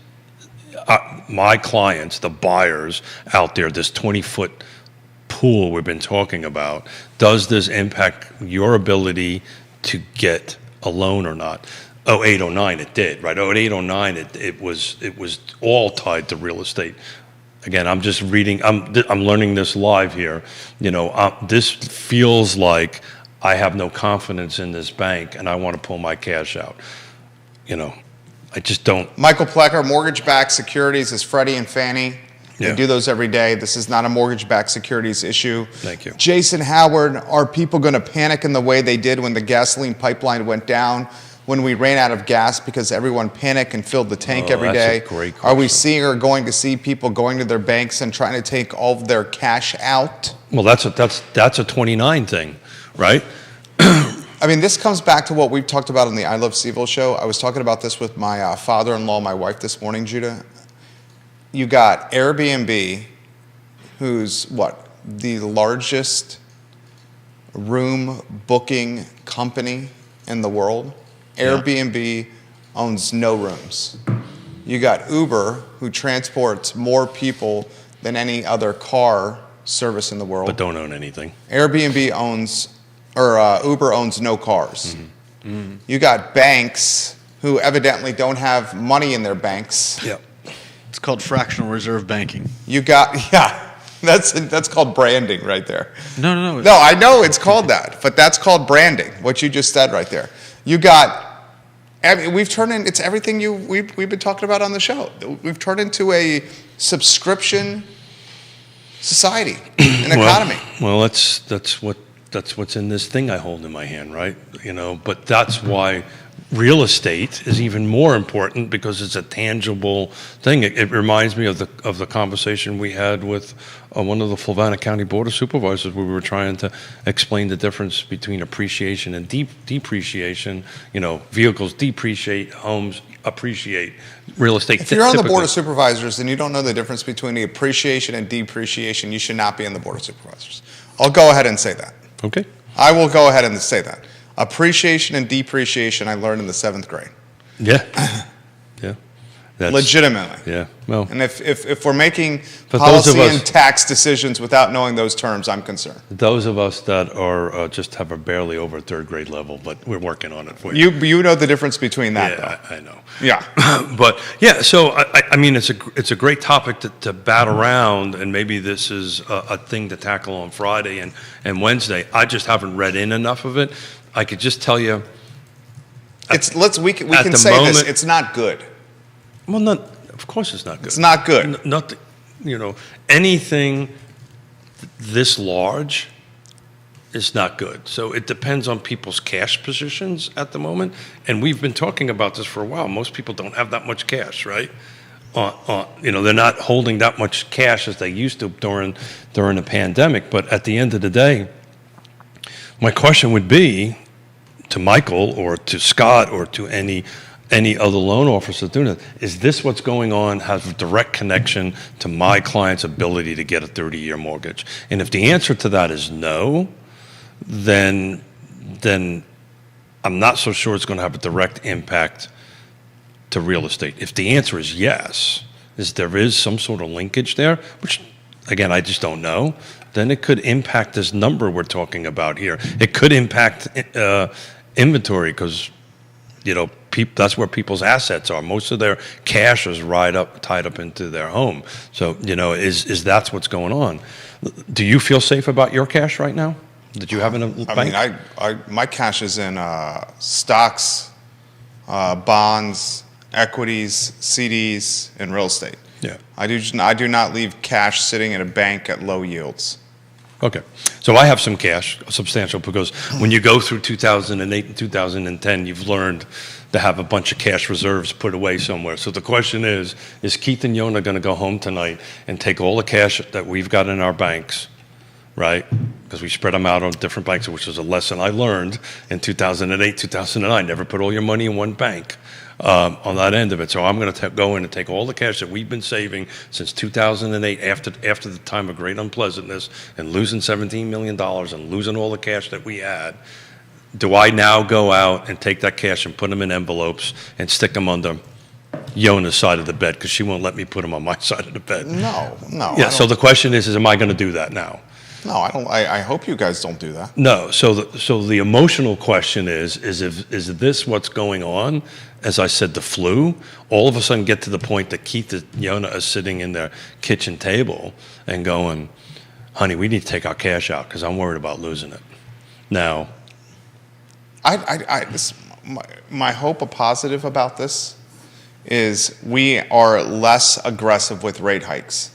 Speaker 1: my clients, the buyers out there, this 20-foot pool we've been talking about, does this impact your ability to get a loan or not? 08, 09, it did, right? 08, 09, it was all tied to real estate. Again, I'm just reading, I'm learning this live here. This feels like I have no confidence in this bank and I want to pull my cash out. I just don't.
Speaker 2: Michael Plecker, mortgage-backed securities is Freddie and Fannie.
Speaker 1: Yeah.
Speaker 2: We do those every day. This is not a mortgage-backed securities issue.
Speaker 1: Thank you.
Speaker 2: Jason Howard, are people going to panic in the way they did when the gasoline pipeline went down, when we ran out of gas because everyone panicked and filled the tank every day?
Speaker 1: That's a great
Speaker 2: Are we
Speaker 1: question.
Speaker 2: seeing or going to see people going to their banks and trying to take all of their cash out?
Speaker 1: Well, that's a 29 thing, right?
Speaker 2: I mean, this comes back to what we've talked about on the I Love CVille show. I was talking about this with my father-in-law, my wife this morning, Judah. You got Airbnb, who's the largest room booking company in the world.
Speaker 1: Yeah.
Speaker 2: Airbnb owns no rooms. You got Uber, who transports more people than any other car service in the world.
Speaker 1: But don't own anything.
Speaker 2: Airbnb Uber owns no cars.
Speaker 1: Mm-hmm. Mm-hmm.
Speaker 2: You got banks who evidently don't have money in their banks.
Speaker 1: Yeah.
Speaker 3: It's called fractional reserve banking.
Speaker 2: You got, that's called branding right there.
Speaker 3: No.
Speaker 2: No, I know it's called that, but that's called branding, what you just said right there. You got, we've turned in, it's everything we've been talking about on the show. We've turned into a subscription society, an economy.
Speaker 1: Well, that's what's in this thing I hold in my hand, right? But that's why real estate is even more important, because it's a tangible thing. It reminds me of the conversation we had with one of the Fluvanna County Board of Supervisors, where we were trying to explain the difference between appreciation and depreciation. Vehicles depreciate, homes appreciate, real estate.
Speaker 2: If you're on the
Speaker 1: typically.
Speaker 2: Board of Supervisors and you don't know the difference between the appreciation and depreciation, you should not be on the Board of Supervisors. I'll go ahead and say that.
Speaker 1: Okay.
Speaker 2: I will go ahead and say that. Appreciation and depreciation I learned in the 7th grade.
Speaker 1: Yeah. Yeah. That's,
Speaker 2: Legitimately.
Speaker 1: Yeah. Well,
Speaker 2: And if we're making
Speaker 1: But those of
Speaker 2: policy
Speaker 1: us-
Speaker 2: and tax decisions without knowing those terms, I'm concerned.
Speaker 1: those of us that are just have a barely over 3rd grade level, but we're working on it for you.
Speaker 2: You know the difference between that,
Speaker 1: Yeah, I know.
Speaker 2: though. Yeah.
Speaker 1: But yeah, so I mean, it's a great topic to bat around, and maybe this is a thing to tackle on Friday and Wednesday. I just haven't read in enough of it. I could just tell you.
Speaker 2: We can
Speaker 1: At the
Speaker 2: say this.
Speaker 1: moment-
Speaker 2: It's not good.
Speaker 1: Well, of course it's not good.
Speaker 2: It's not good.
Speaker 1: Nothing, anything this large is not good. So it depends on people's cash positions at the moment. And we've been talking about this for a while. Most people don't have that much cash, right? they're not holding that much cash as they used to during the pandemic. But at the end of the day, my question would be to Michael or to Scott or to any other loan officer doing it, is this what's going on, has a direct connection to my client's ability to get a 30-year mortgage? And if the answer to that is no, then I'm not so sure it's going to have a direct impact to real estate. If the answer is yes, there is some sort of linkage there, which, again, I just don't know, then it could impact this number we're talking about here. It could impact inventory because, that's where people's assets are. Most of their cash is tied up into their home. So, is that's what's going on. Do you feel safe about your cash right now that you have in a bank?
Speaker 2: I mean, my cash is in stocks, bonds, equities, CDs, and real estate.
Speaker 1: Yeah.
Speaker 2: I do not leave cash sitting in a bank at low yields.
Speaker 1: Okay. So I have some cash, substantial, because when you go through 2008 and 2010, you've learned to have a bunch of cash reserves put away somewhere. So the question is Keith and Yona going to go home tonight and take all the cash that we've got in our banks, right? Because we spread them out on different banks, which is a lesson I learned in 2008, 2009. Never put all your money in one bank. On that end of it. So I'm going to go in and take all the cash that we've been saving since 2008 after the time of great unpleasantness and losing $17 million and losing all the cash that we had. Do I now go out and take that cash and put them in envelopes and stick them under Yona's side of the bed because she won't let me put them on my side of the bed?
Speaker 2: No.
Speaker 1: Yeah, so the question is am I going to do that now?
Speaker 2: No, I don't. I hope you guys don't do that.
Speaker 1: No. So the emotional question is this what's going on? As I said, the flu. All of a sudden, get to the point that Keith and Yona are sitting in their kitchen table and going, "Honey, we need to take our cash out because I'm worried about losing it." Now,
Speaker 2: my hope, a positive about this, is we are less aggressive with rate hikes.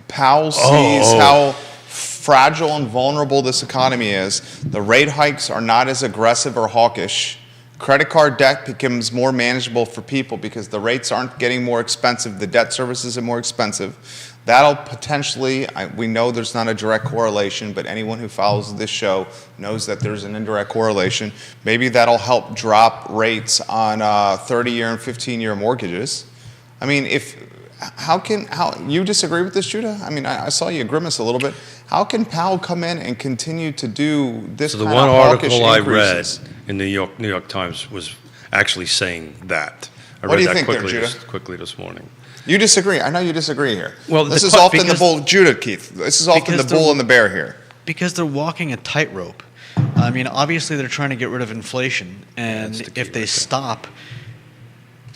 Speaker 2: Powell sees how fragile and vulnerable this economy is. The rate hikes are not as aggressive or hawkish. Credit card debt becomes more manageable for people because the rates aren't getting more expensive. The debt services are more expensive. That'll potentially, we know there's not a direct correlation, but anyone who follows this show knows that there's an indirect correlation. Maybe that'll help drop rates on 30-year and 15-year mortgages. I mean, how you disagree with this, Judah? I mean, I saw you grimace a little bit. How can Powell come in and continue to do this kind of hawkish increases?
Speaker 1: So the one article I read in the New York Times was actually saying that.
Speaker 2: What do you think there, Judah?
Speaker 1: Quickly this morning.
Speaker 2: You disagree. I know you disagree here.
Speaker 1: Well,
Speaker 2: this is often the bull, Judah, Keith. This is often the bull and the bear here.
Speaker 3: Because they're walking a tightrope. I mean, obviously they're trying to get rid of inflation, and if they stop,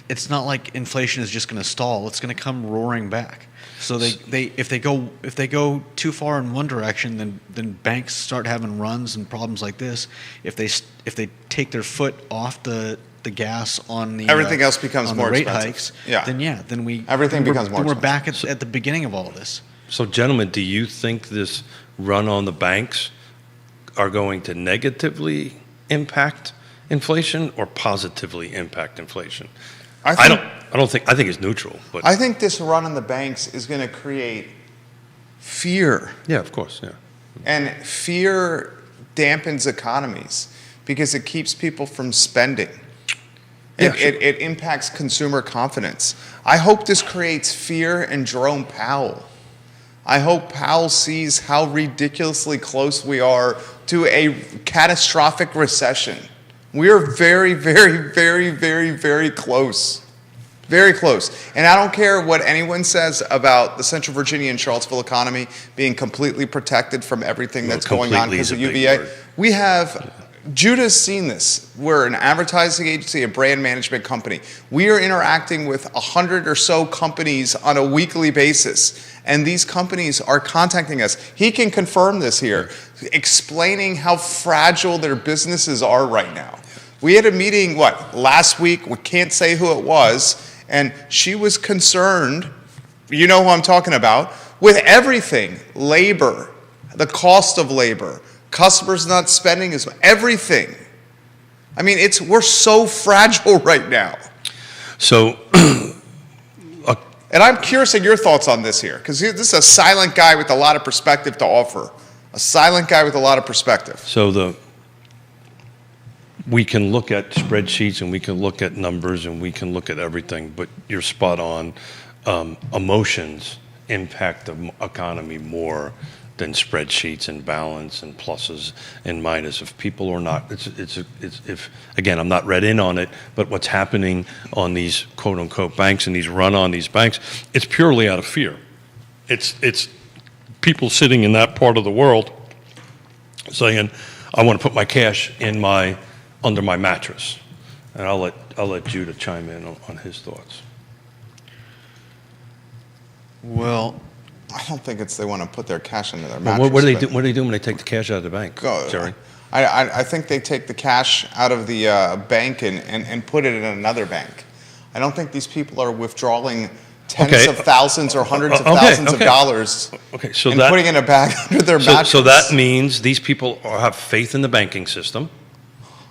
Speaker 3: it's not like inflation is just going to stall. It's going to come roaring back. So if they go too far in one direction, then banks start having runs and problems like this. If they take their foot off the gas on the
Speaker 2: everything else becomes
Speaker 3: on
Speaker 2: more
Speaker 3: the rate
Speaker 2: expensive.
Speaker 3: hikes, then
Speaker 2: becomes more
Speaker 3: we're back at the beginning of all of this.
Speaker 1: So, gentlemen, do you think this run on the banks are going to negatively impact inflation or positively impact inflation? I think it's neutral. But
Speaker 2: I think this run on the banks is going to create fear.
Speaker 1: Yeah, of course, yeah.
Speaker 2: And fear dampens economies because it keeps people from spending. It impacts consumer confidence. I hope this creates fear in Jerome Powell. I hope Powell sees how ridiculously close we are to a catastrophic recession. We're very, very, very, very, very close. Very close. And I don't care what anyone says about the Central Virginia and Charlottesville economy being completely protected from everything that's going on because of UVA. We have, Judah's seen this. We're an advertising agency, a brand management company. We are interacting with 100 or so companies on a weekly basis. And these companies are contacting us. He can confirm this here, explaining how fragile their businesses are right now. We had a meeting, last week? We can't say who it was. And she was concerned, you know who I'm talking about, with everything. Labor, the cost of labor, customers not spending as much, everything. I mean, we're so fragile right now.
Speaker 1: So
Speaker 2: And I'm curious of your thoughts on this here, because this is a silent guy with a lot of perspective to offer. A silent guy with a lot of perspective.
Speaker 1: So we can look at spreadsheets and we can look at numbers and we can look at everything, but you're spot on. Emotions impact the economy more than spreadsheets and balance and pluses and minuses. If people are not, if again, I'm not read in on it, but what's happening on these quote unquote banks and these run on these banks, it's purely out of fear. It's people sitting in that part of the world saying, I want to put my cash under my mattress. And I'll let Judah chime in on his thoughts.
Speaker 3: Well,
Speaker 2: I don't think they want to put their cash into their mattress.
Speaker 1: Well, what do they do? What do they do when they take the cash out of the bank, Jerry?
Speaker 2: I think they take the cash out of the bank and put it in another bank. I don't think these people are withdrawing tens of thousands or hundreds of thousands of dollars and putting in a bag under their mattress.
Speaker 1: So that means these people have faith in the banking system,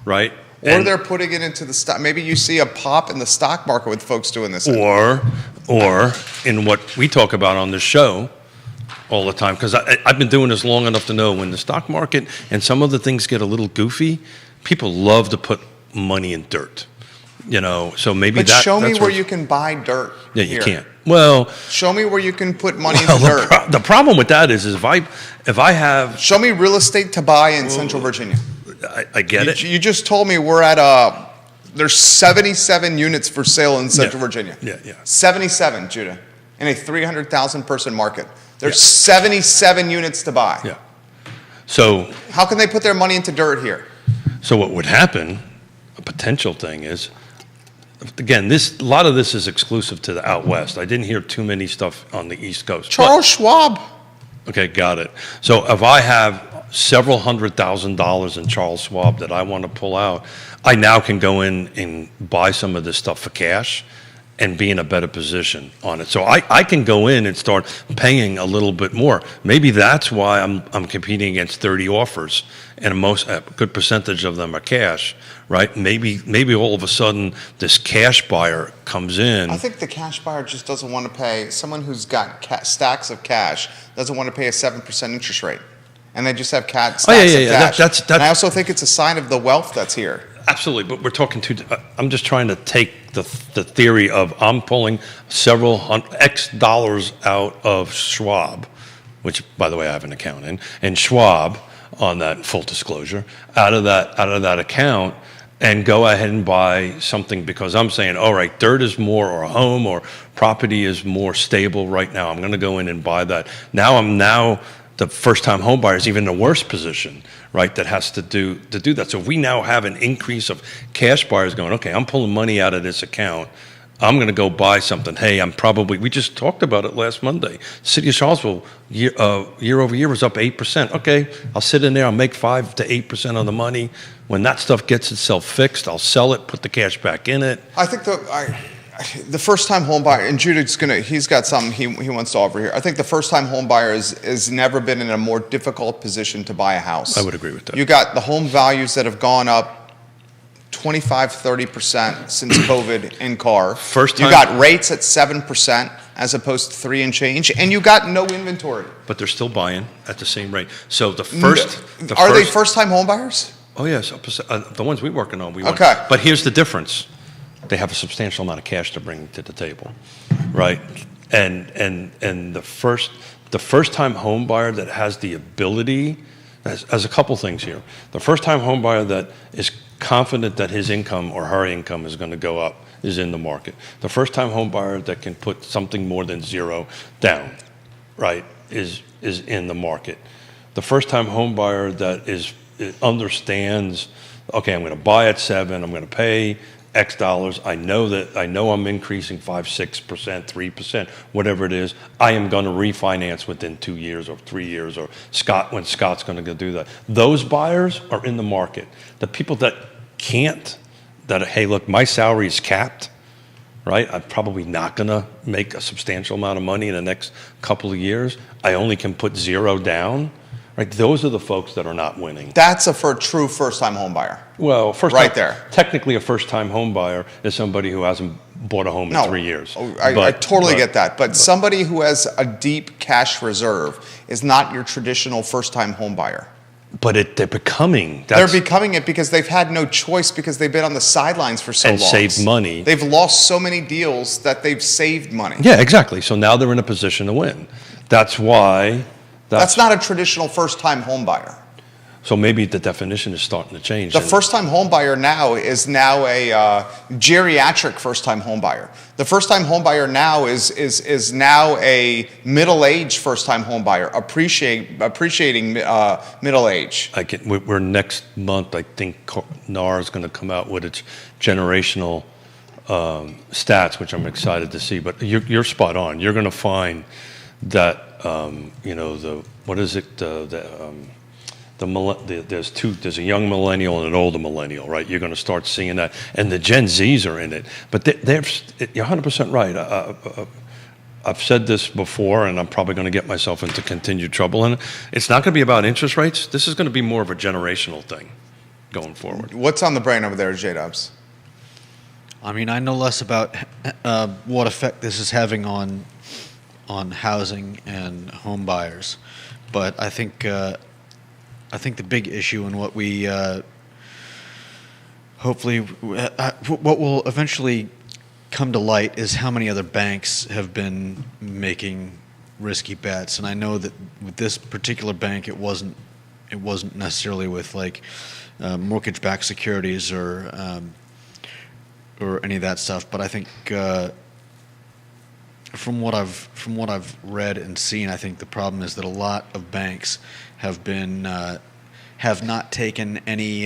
Speaker 1: right?
Speaker 2: Or they're putting it into the stock. Maybe you see a pop in the stock market with folks doing this.
Speaker 1: Or in what we talk about on the show all the time, because I've been doing this long enough to know when the stock market and some of the things get a little goofy, people love to put money in dirt. So maybe
Speaker 2: but show me where you can buy dirt.
Speaker 1: Yeah, you can't. Well,
Speaker 2: show me where you can put money into dirt.
Speaker 1: The problem with that is if I have
Speaker 2: show me real estate to buy in Central Virginia.
Speaker 1: I get it.
Speaker 2: You just told me we're at there's 77 units for sale in Central Virginia.
Speaker 1: Yeah.
Speaker 2: 77, Judah, in a 300,000 person market. There's 77 units to buy.
Speaker 1: Yeah. So
Speaker 2: how can they put their money into dirt here?
Speaker 1: So what would happen, a potential thing is, again, a lot of this is exclusive to the out west. I didn't hear too many stuff on the East Coast.
Speaker 2: Charles Schwab.
Speaker 1: Okay, got it. So if I have several $100,000 in Charles Schwab that I want to pull out, I now can go in and buy some of this stuff for cash and be in a better position on it. So I can go in and start paying a little bit more. Maybe that's why I'm competing against 30 offers, and a good percentage of them are cash, right? Maybe all of a sudden this cash buyer comes in.
Speaker 2: I think the cash buyer just doesn't want to pay. Someone who's got stacks of cash doesn't want to pay a 7% interest rate, and they just have stacks of cash.
Speaker 1: That's
Speaker 2: and I also think it's a sign of the wealth that's here.
Speaker 1: Absolutely, but we're talking I'm just trying to take the theory of I'm pulling several X dollars out of Schwab, which, by the way, I have an account in, and Schwab, on that full disclosure, out of that account, and go ahead and buy something because I'm saying, all right, dirt is more, or a home or property is more stable right now. I'm going to go in and buy that. Now the first-time home buyer is even in a worse position, right, that has to do that. So if we now have an increase of cash buyers going, okay, I'm pulling money out of this account, I'm going to go buy something. Hey, we just talked about it last Monday. City of Charlottesville, year over year was up 8%. Okay, I'll sit in there, I'll make 5 to 8% on the money. When that stuff gets itself fixed, I'll sell it, put the cash back in it.
Speaker 2: I think the first-time home buyer, and Judah's he's got something he wants to offer here. I think the first-time home buyer has never been in a more difficult position to buy a house.
Speaker 1: I would agree with that.
Speaker 2: You got the home values that have gone up 25-30% since COVID in CAR. You got rates at 7% as opposed to 3 and change, and you got no inventory.
Speaker 1: But they're still buying at the same rate. So they
Speaker 2: first-time home buyers?
Speaker 1: Oh yes, the ones we're working on.
Speaker 2: Okay.
Speaker 1: But here's the difference. They have a substantial amount of cash to bring to the table, right? And the first-time home buyer that has the ability, has a couple things here. The first-time home buyer that is confident that his income or her income is going to go up is in the market. The first-time home buyer that can put something more than zero down, right, is in the market. The first-time home buyer that understands, okay, I'm going to buy at 7, I'm going to pay X dollars. I know I'm increasing 5, 6%, 3%, whatever it is. I am going to refinance within 2 years or 3 years, or when Scott's going to go do that. Those buyers are in the market. The people that can't, hey, look, my salary is capped, right? I'm probably not going to make a substantial amount of money in the next couple of years. I only can put 0 down, right? Those are the folks that are not winning.
Speaker 2: That's for a true first-time home buyer.
Speaker 1: Well, first
Speaker 2: Right
Speaker 1: time,
Speaker 2: there.
Speaker 1: technically a first-time home buyer is somebody who hasn't bought a home in 3 years.
Speaker 2: I totally get that. But somebody who has a deep cash reserve is not your traditional first-time home buyer.
Speaker 1: But they're becoming.
Speaker 2: They're becoming it because they've had no choice because they've been on the sidelines for so
Speaker 1: And
Speaker 2: long.
Speaker 1: saved money.
Speaker 2: They've lost so many deals that they've saved money.
Speaker 1: Yeah, exactly. So now they're in a position to win. That's why.
Speaker 2: That's not a traditional first-time home buyer.
Speaker 1: So maybe the definition is starting to change.
Speaker 2: The
Speaker 1: and-
Speaker 2: first-time home buyer now is now a geriatric first-time home buyer. The first-time home buyer now is now a middle-aged first-time home buyer, appreciating middle age.
Speaker 1: We're next month. I think NAR is going to come out with its generational stats, which I'm excited to see. But you're spot on. You're going to find that there's a young millennial and an older millennial, right? You're going to start seeing that, and the Gen Zs are in it. But you're 100% right. I've said this before, and I'm probably going to get myself into continued trouble. And it's not going to be about interest rates. This is going to be more of a generational thing going forward.
Speaker 2: What's on the brain over there, J-Dubs?
Speaker 3: I mean, I know less about what effect this is having on housing and home buyers, but I think the big issue and what we hopefully what will eventually come to light is how many other banks have been making risky bets. And I know that with this particular bank, it wasn't necessarily with like mortgage-backed securities or any of that stuff. But I think from what I've read and seen, I think the problem is that a lot of banks have not taken any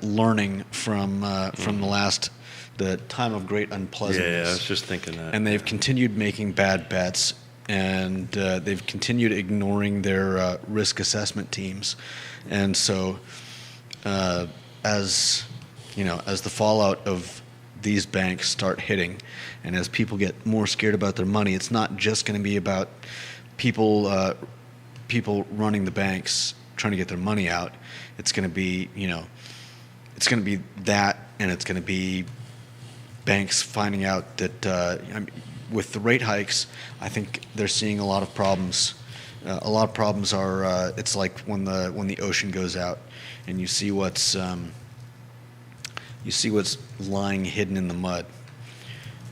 Speaker 3: learning from the time of great unpleasantness.
Speaker 1: Yeah, I was just thinking that.
Speaker 3: And they've continued making bad bets, and they've continued ignoring their risk assessment teams. And so, as the fallout of these banks start hitting, and as people get more scared about their money, it's not just going to be about people running the banks trying to get their money out. It's going to be, it's going to be that, and it's going to be banks finding out that with the rate hikes, I think they're seeing a lot of problems. A lot of problems are it's like when the ocean goes out, and you see what's lying hidden in the mud.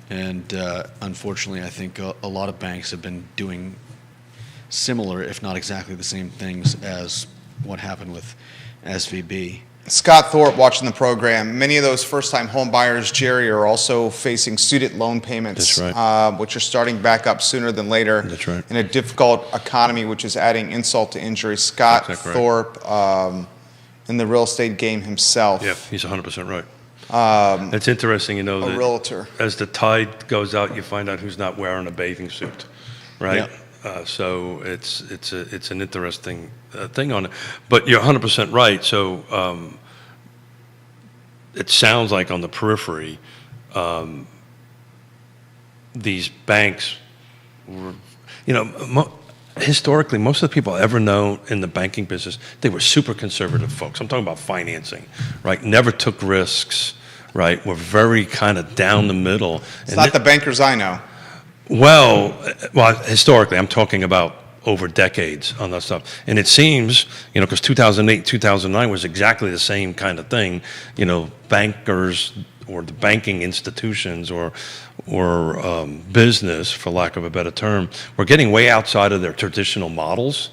Speaker 3: And unfortunately, I think a lot of banks have been doing similar, if not exactly the same things as what happened with SVB.
Speaker 2: Scott Thorpe watching the program. Many of those first-time home buyers, Jerry, are also facing student loan payments,
Speaker 1: That's right.
Speaker 2: Which are starting back up sooner than later.
Speaker 1: That's right.
Speaker 2: In a difficult economy, which is adding insult to injury. Scott
Speaker 1: That's exactly right.
Speaker 2: Thorpe, in the real estate game himself.
Speaker 1: Yeah, he's 100% right. It's interesting,
Speaker 2: A
Speaker 1: that
Speaker 2: realtor.
Speaker 1: as the tide goes out, you find out who's not wearing a bathing suit, right?
Speaker 3: Yeah.
Speaker 1: So it's an interesting thing on it. But you're 100% right. So it sounds like on the periphery, these banks were, historically, most of the people I ever known in the banking business, they were super conservative folks. I'm talking about financing, right? Never took risks, right? Were very kind of down the middle.
Speaker 2: It's not the bankers I know.
Speaker 1: Well, historically, I'm talking about over decades on that stuff. And it seems, because 2008, 2009 was exactly the same kind of thing, bankers or the banking institutions or business, for lack of a better term, were getting way outside of their traditional models.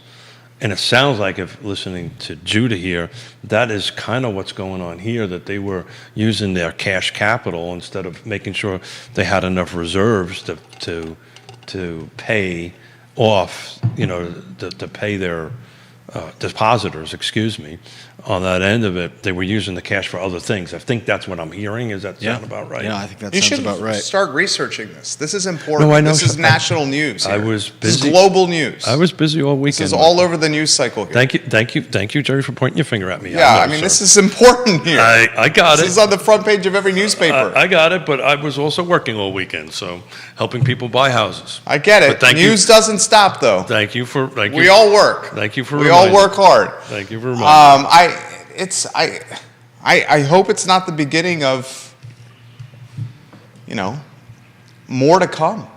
Speaker 1: And it sounds like, if listening to Judah here, that is kind of what's going on here, that they were using their cash capital instead of making sure they had enough reserves to pay off, to pay their depositors, on that end of it, they were using the cash for other things. I think that's what I'm hearing. Is that sound about right?
Speaker 3: Yeah, I think that
Speaker 2: You
Speaker 3: sounds
Speaker 2: should
Speaker 3: about right.
Speaker 2: start researching this. This is important.
Speaker 1: No, I know.
Speaker 2: This is national news.
Speaker 1: I
Speaker 2: here.
Speaker 1: was
Speaker 2: This is
Speaker 1: busy.
Speaker 2: global news.
Speaker 1: I was busy all weekend.
Speaker 2: This is all over the news cycle here.
Speaker 1: Thank you, Jerry, for pointing your finger at me.
Speaker 2: Yeah,
Speaker 1: know,
Speaker 2: I mean,
Speaker 1: sir.
Speaker 2: this is important here.
Speaker 1: I got
Speaker 2: This
Speaker 1: it.
Speaker 2: is on the front page of every newspaper.
Speaker 1: I got it, but I was also working all weekend, so helping people buy houses.
Speaker 2: I get it.
Speaker 1: But thank you.
Speaker 2: News doesn't stop, though.
Speaker 1: Thank you for thank you.
Speaker 2: We all work.
Speaker 1: Thank you for
Speaker 2: We all
Speaker 1: reminding
Speaker 2: work hard.
Speaker 1: Thank you for reminding.
Speaker 2: I hope it's not the beginning of, more to come.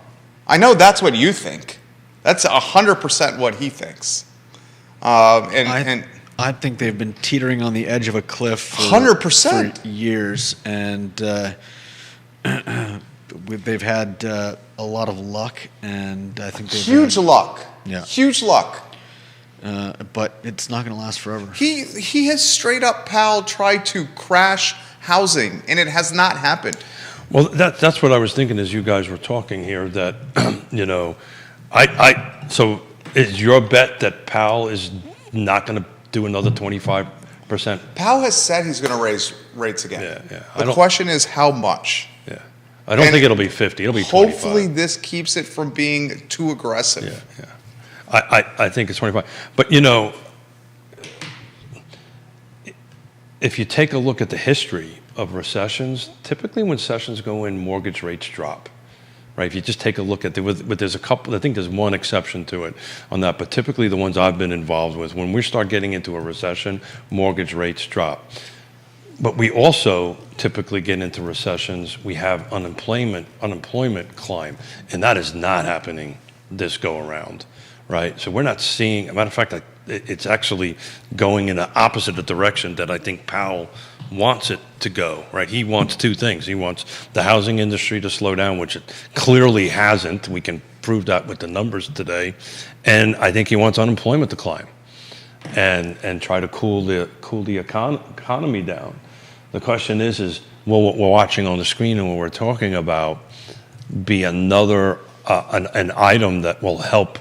Speaker 2: I know that's what you think. That's 100% what he thinks.
Speaker 3: I think they've been teetering on the edge of a cliff for
Speaker 2: 100%.
Speaker 3: for years, and they've had a lot of luck, and I think they've
Speaker 2: huge
Speaker 3: had,
Speaker 2: luck.
Speaker 3: Yeah.
Speaker 2: Huge luck.
Speaker 3: but it's not going to last forever.
Speaker 2: He has straight up, pal, tried to crash housing, and it has not happened.
Speaker 1: Well, that's what I was thinking as you guys were talking here. That so is your bet that Powell is not going to do another 25%?
Speaker 2: Powell has said he's going to raise rates again.
Speaker 1: Yeah.
Speaker 2: The question is how much.
Speaker 1: Yeah, I don't
Speaker 2: And
Speaker 1: think it'll be 50. It'll be 25.
Speaker 2: Hopefully, this keeps it from being too aggressive.
Speaker 1: Yeah. I think it's 25. But if you take a look at the history of recessions, typically when recessions go in, mortgage rates drop. Right? If you just take a look at but there's a couple. I think there's one exception to it on that. But typically, the ones I've been involved with, when we start getting into a recession, mortgage rates drop. But we also typically get into recessions. We have unemployment climb, and that is not happening this go around. Right, so we're not seeing. As a matter of fact, it's actually going in the opposite direction that I think Powell wants it to go. Right, he wants two things. He wants the housing industry to slow down, which it clearly hasn't. We can prove that with the numbers today, and I think he wants unemployment to climb, and try to cool the economy down. The question is will what we're watching on the screen and what we're talking about be another an item that will help,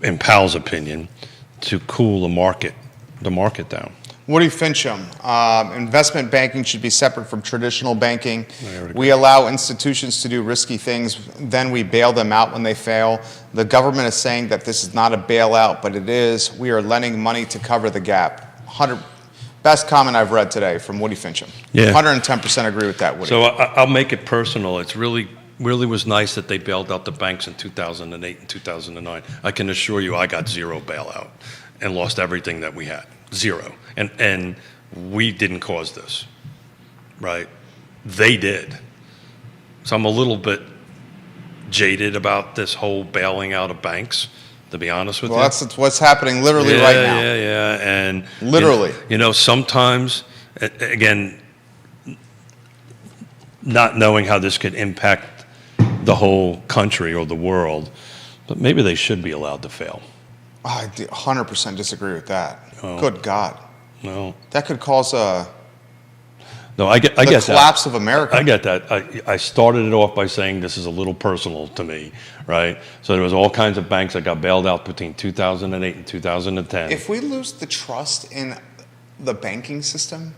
Speaker 1: in Powell's opinion, to cool the market down?
Speaker 2: Woody Fincham, investment banking should be separate from traditional banking. We allow institutions to do risky things, then we bail them out when they fail. The government is saying that this is not a bailout, but it is. We are lending money to cover the gap. Best comment I've read today from Woody Fincham.
Speaker 1: Yeah.
Speaker 2: 110% agree with that, Woody.
Speaker 1: So I'll make it personal. It's really was nice that they bailed out the banks in 2008 and 2009. I can assure you I got zero bailout and lost everything that we had. Zero. And we didn't cause this, right? They did. So I'm a little bit jaded about this whole bailing out of banks, to be honest with you.
Speaker 2: Well, that's what's happening literally right now.
Speaker 1: Yeah. And
Speaker 2: Literally.
Speaker 1: Sometimes, again, not knowing how this could impact the whole country or the world, but maybe they should be allowed to fail.
Speaker 2: I 100% disagree with that.
Speaker 1: Oh.
Speaker 2: Good God.
Speaker 1: No,
Speaker 2: That could cause
Speaker 1: I get
Speaker 2: the
Speaker 1: that.
Speaker 2: collapse of America.
Speaker 1: I get that. I started it off by saying this is a little personal to me, right? So there was all kinds of banks that got bailed out between 2008 and 2010.
Speaker 2: If we lose the trust in the banking system,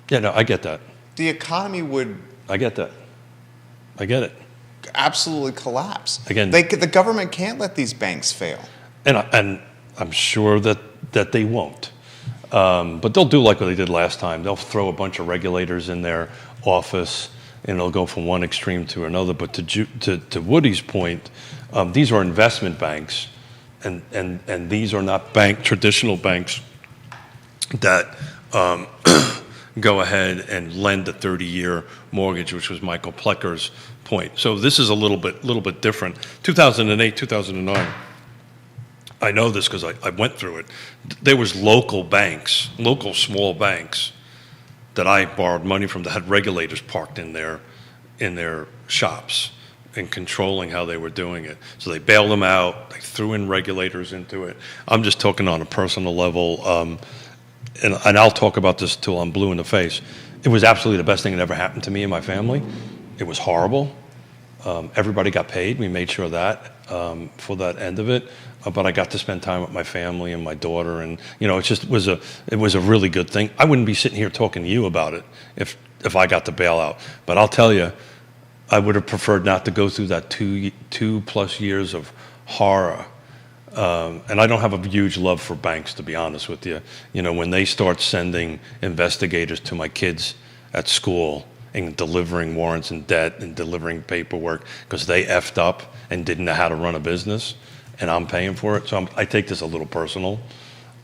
Speaker 1: Yeah, no, I get that.
Speaker 2: the economy would
Speaker 1: I get that. I get it.
Speaker 2: absolutely collapse.
Speaker 1: Again-
Speaker 2: the government can't let these banks fail.
Speaker 1: And I'm sure that they won't. But they'll do like what they did last time. They'll throw a bunch of regulators in their office, and it'll go from one extreme to another. But to Woody's point, these are investment banks, and these are not traditional banks that go ahead and lend a 30-year mortgage, which was Michael Plecker's point. So this is a little bit different. 2008, 2009. I know this because I went through it. There was local small banks that I borrowed money from that had regulators parked in their shops and controlling how they were doing it. So they bailed them out. They threw in regulators into it. I'm just talking on a personal level, and I'll talk about this till I'm blue in the face. It was absolutely the best thing that ever happened to me and my family. It was horrible. Everybody got paid. We made sure of that for that end of it. But I got to spend time with my family and my daughter, and it was a really good thing. I wouldn't be sitting here talking to you about it if I got the bailout. But I'll tell you, I would have preferred not to go through that two plus years of horror. And I don't have a huge love for banks, to be honest with you. When they start sending investigators to my kids at school and delivering warrants and debt and delivering paperwork because they effed up and didn't know how to run a business, and I'm paying for it. So I take this a little personal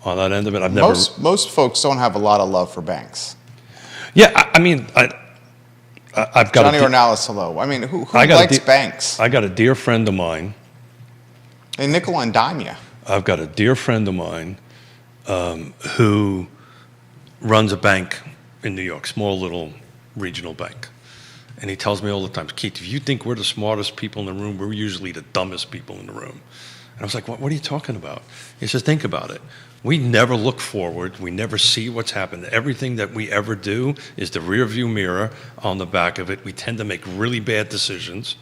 Speaker 1: on that end of it.
Speaker 2: Most folks don't have a lot of love for banks.
Speaker 1: Yeah, I've got
Speaker 2: Johnny Ornalis, hello. I mean, who likes banks?
Speaker 1: I got a dear friend of mine.
Speaker 2: They nickel and dime you.
Speaker 1: I've got a dear friend of mine who runs a bank in New York, small little regional bank. And he tells me all the time, Keith, if you think we're the smartest people in the room, we're usually the dumbest people in the room. And I was like, what are you talking about? He says, think about it. We never look forward. We never see what's happened. Everything that we ever do is the rear view mirror on the back of it. We tend to make really bad decisions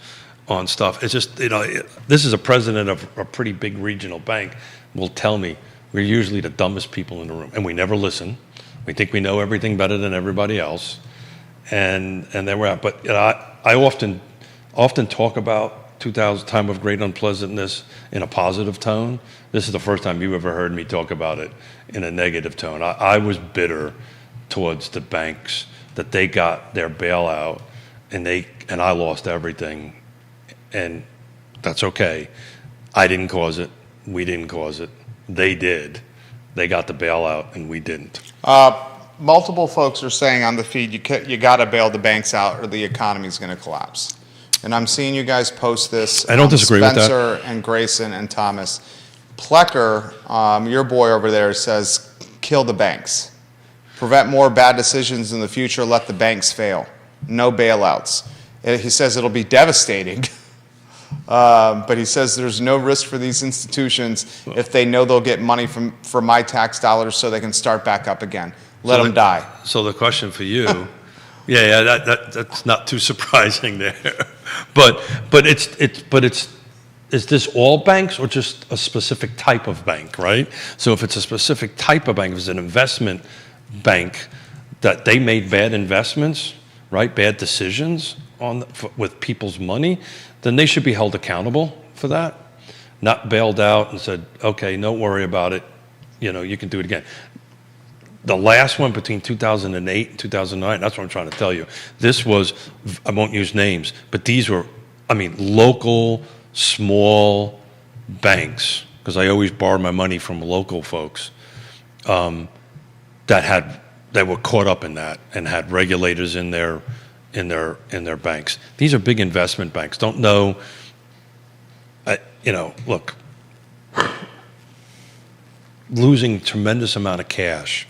Speaker 1: on stuff. It's just, this is a president of a pretty big regional bank will tell me we're usually the dumbest people in the room, and we never listen. We think we know everything better than everybody else, and there we're at. But I often talk about 2000 time of great unpleasantness in a positive tone. This is the first time you ever heard me talk about it in a negative tone. I was bitter towards the banks that they got their bailout and I lost everything, and that's okay. I didn't cause it. We didn't cause it. They did. They got the bailout and we didn't.
Speaker 2: Multiple folks are saying on the feed, you got to bail the banks out or the economy is going to collapse. And I'm seeing you guys post this.
Speaker 1: I don't disagree with that.
Speaker 2: Spencer and Grayson and Thomas. Plecker, your boy over there, says kill the banks. Prevent more bad decisions in the future. Let the banks fail. No bailouts. He says it'll be devastating. But he says there's no risk for these institutions if they know they'll get money from my tax dollars so they can start back up again. Let them die.
Speaker 1: So the question for you, that's not too surprising there. But is this all banks or just a specific type of bank, right? So if it's a specific type of bank, if it's an investment bank that they made bad investments, right, bad decisions with people's money, then they should be held accountable for that, not bailed out and said, okay, don't worry about it, you can do it again. The last one between 2008 and 2009, that's what I'm trying to tell you. This was, I won't use names, but these were, local, small banks, because I always borrowed my money from local folks that were caught up in that and had regulators in their banks. These are big investment banks. Don't know, look, losing tremendous amount of cash,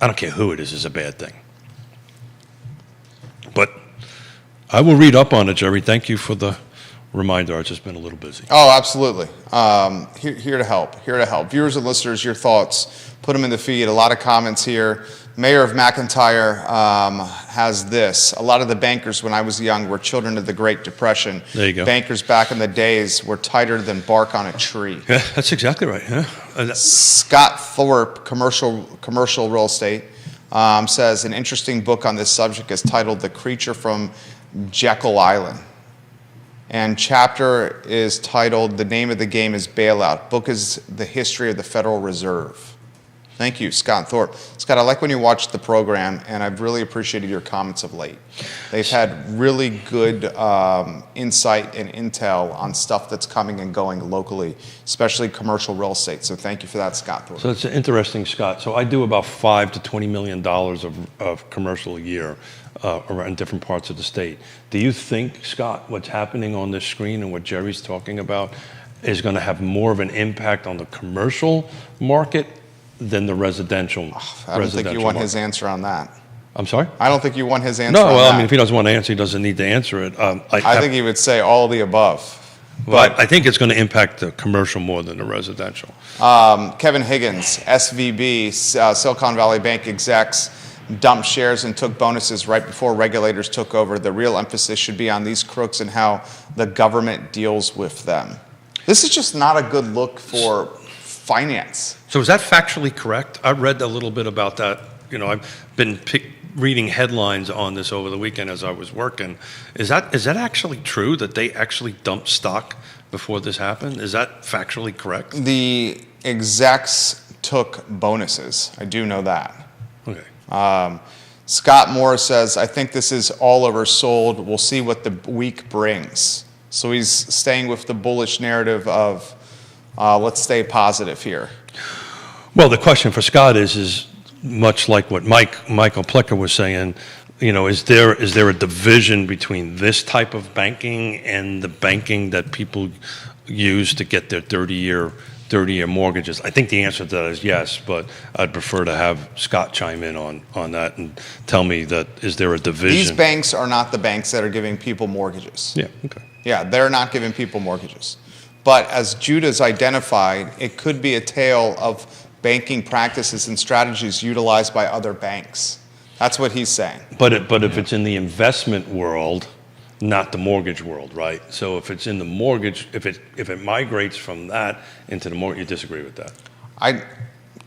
Speaker 1: I don't care who it is a bad thing. But I will read up on it, Jerry. Thank you for the reminder. I've just been a little busy.
Speaker 2: Oh, absolutely. Here to help. Viewers and listeners, your thoughts, put them in the feed. A lot of comments here. Mayor of McIntyre has this. A lot of the bankers when I was young were children of the Great Depression.
Speaker 1: There you go.
Speaker 2: Bankers back in the days were tighter than bark on a tree.
Speaker 1: Yeah, that's exactly right. Yeah.
Speaker 2: Scott Thorpe, commercial real estate, says an interesting book on this subject is titled The Creature from Jekyll Island. And chapter is titled The Name of the Game is Bailout. Book is The History of the Federal Reserve. Thank you, Scott Thorpe. Scott, I like when you watch the program, and I've really appreciated your comments of late. They've had really good insight and intel on stuff that's coming and going locally, especially commercial real estate. So thank you for that, Scott Thorpe.
Speaker 1: So it's interesting, Scott. So I do about $5 to $20 million of commercial a year around different parts of the state. Do you think, Scott, what's happening on this screen and what Jerry's talking about is going to have more of an impact on the commercial market than the residential?
Speaker 2: I don't think you want his answer on that.
Speaker 1: I'm sorry?
Speaker 2: I don't think you want his answer
Speaker 1: No,
Speaker 2: on
Speaker 1: well,
Speaker 2: that.
Speaker 1: if he doesn't want to answer, he doesn't need to answer it.
Speaker 2: I think he would say all the above.
Speaker 1: But I think it's going to impact the commercial more than the residential.
Speaker 2: Kevin Higgins, SVB, Silicon Valley Bank execs dumped shares and took bonuses right before regulators took over. The real emphasis should be on these crooks and how the government deals with them. This is just not a good look for finance.
Speaker 1: So is that factually correct? I read a little bit about that. You know, I've been reading headlines on this over the weekend as I was working. Is that actually true that they actually dumped stock before this happened? Is that factually correct?
Speaker 2: The execs took bonuses. I do know that.
Speaker 1: Okay.
Speaker 2: Scott Moore says, I think this is all oversold. We'll see what the week brings. So he's staying with the bullish narrative of let's stay positive here.
Speaker 1: Well, the question for Scott is much like what Michael Plecker was saying. You know, is there a division between this type of banking and the banking that people use to get their 30-year mortgages? I think the answer to that is yes, but I'd prefer to have Scott chime in on that and tell me that is there a division?
Speaker 2: These banks are not the banks that are giving people mortgages.
Speaker 1: Yeah, okay.
Speaker 2: Yeah, they're not giving people mortgages. But as Judah's identified, it could be a tale of banking practices and strategies utilized by other banks. That's what he's saying.
Speaker 1: But if it's in the investment world, not the mortgage world, right? So if it's in the mortgage, if it migrates from that into the mortgage, you disagree with that?
Speaker 2: I'm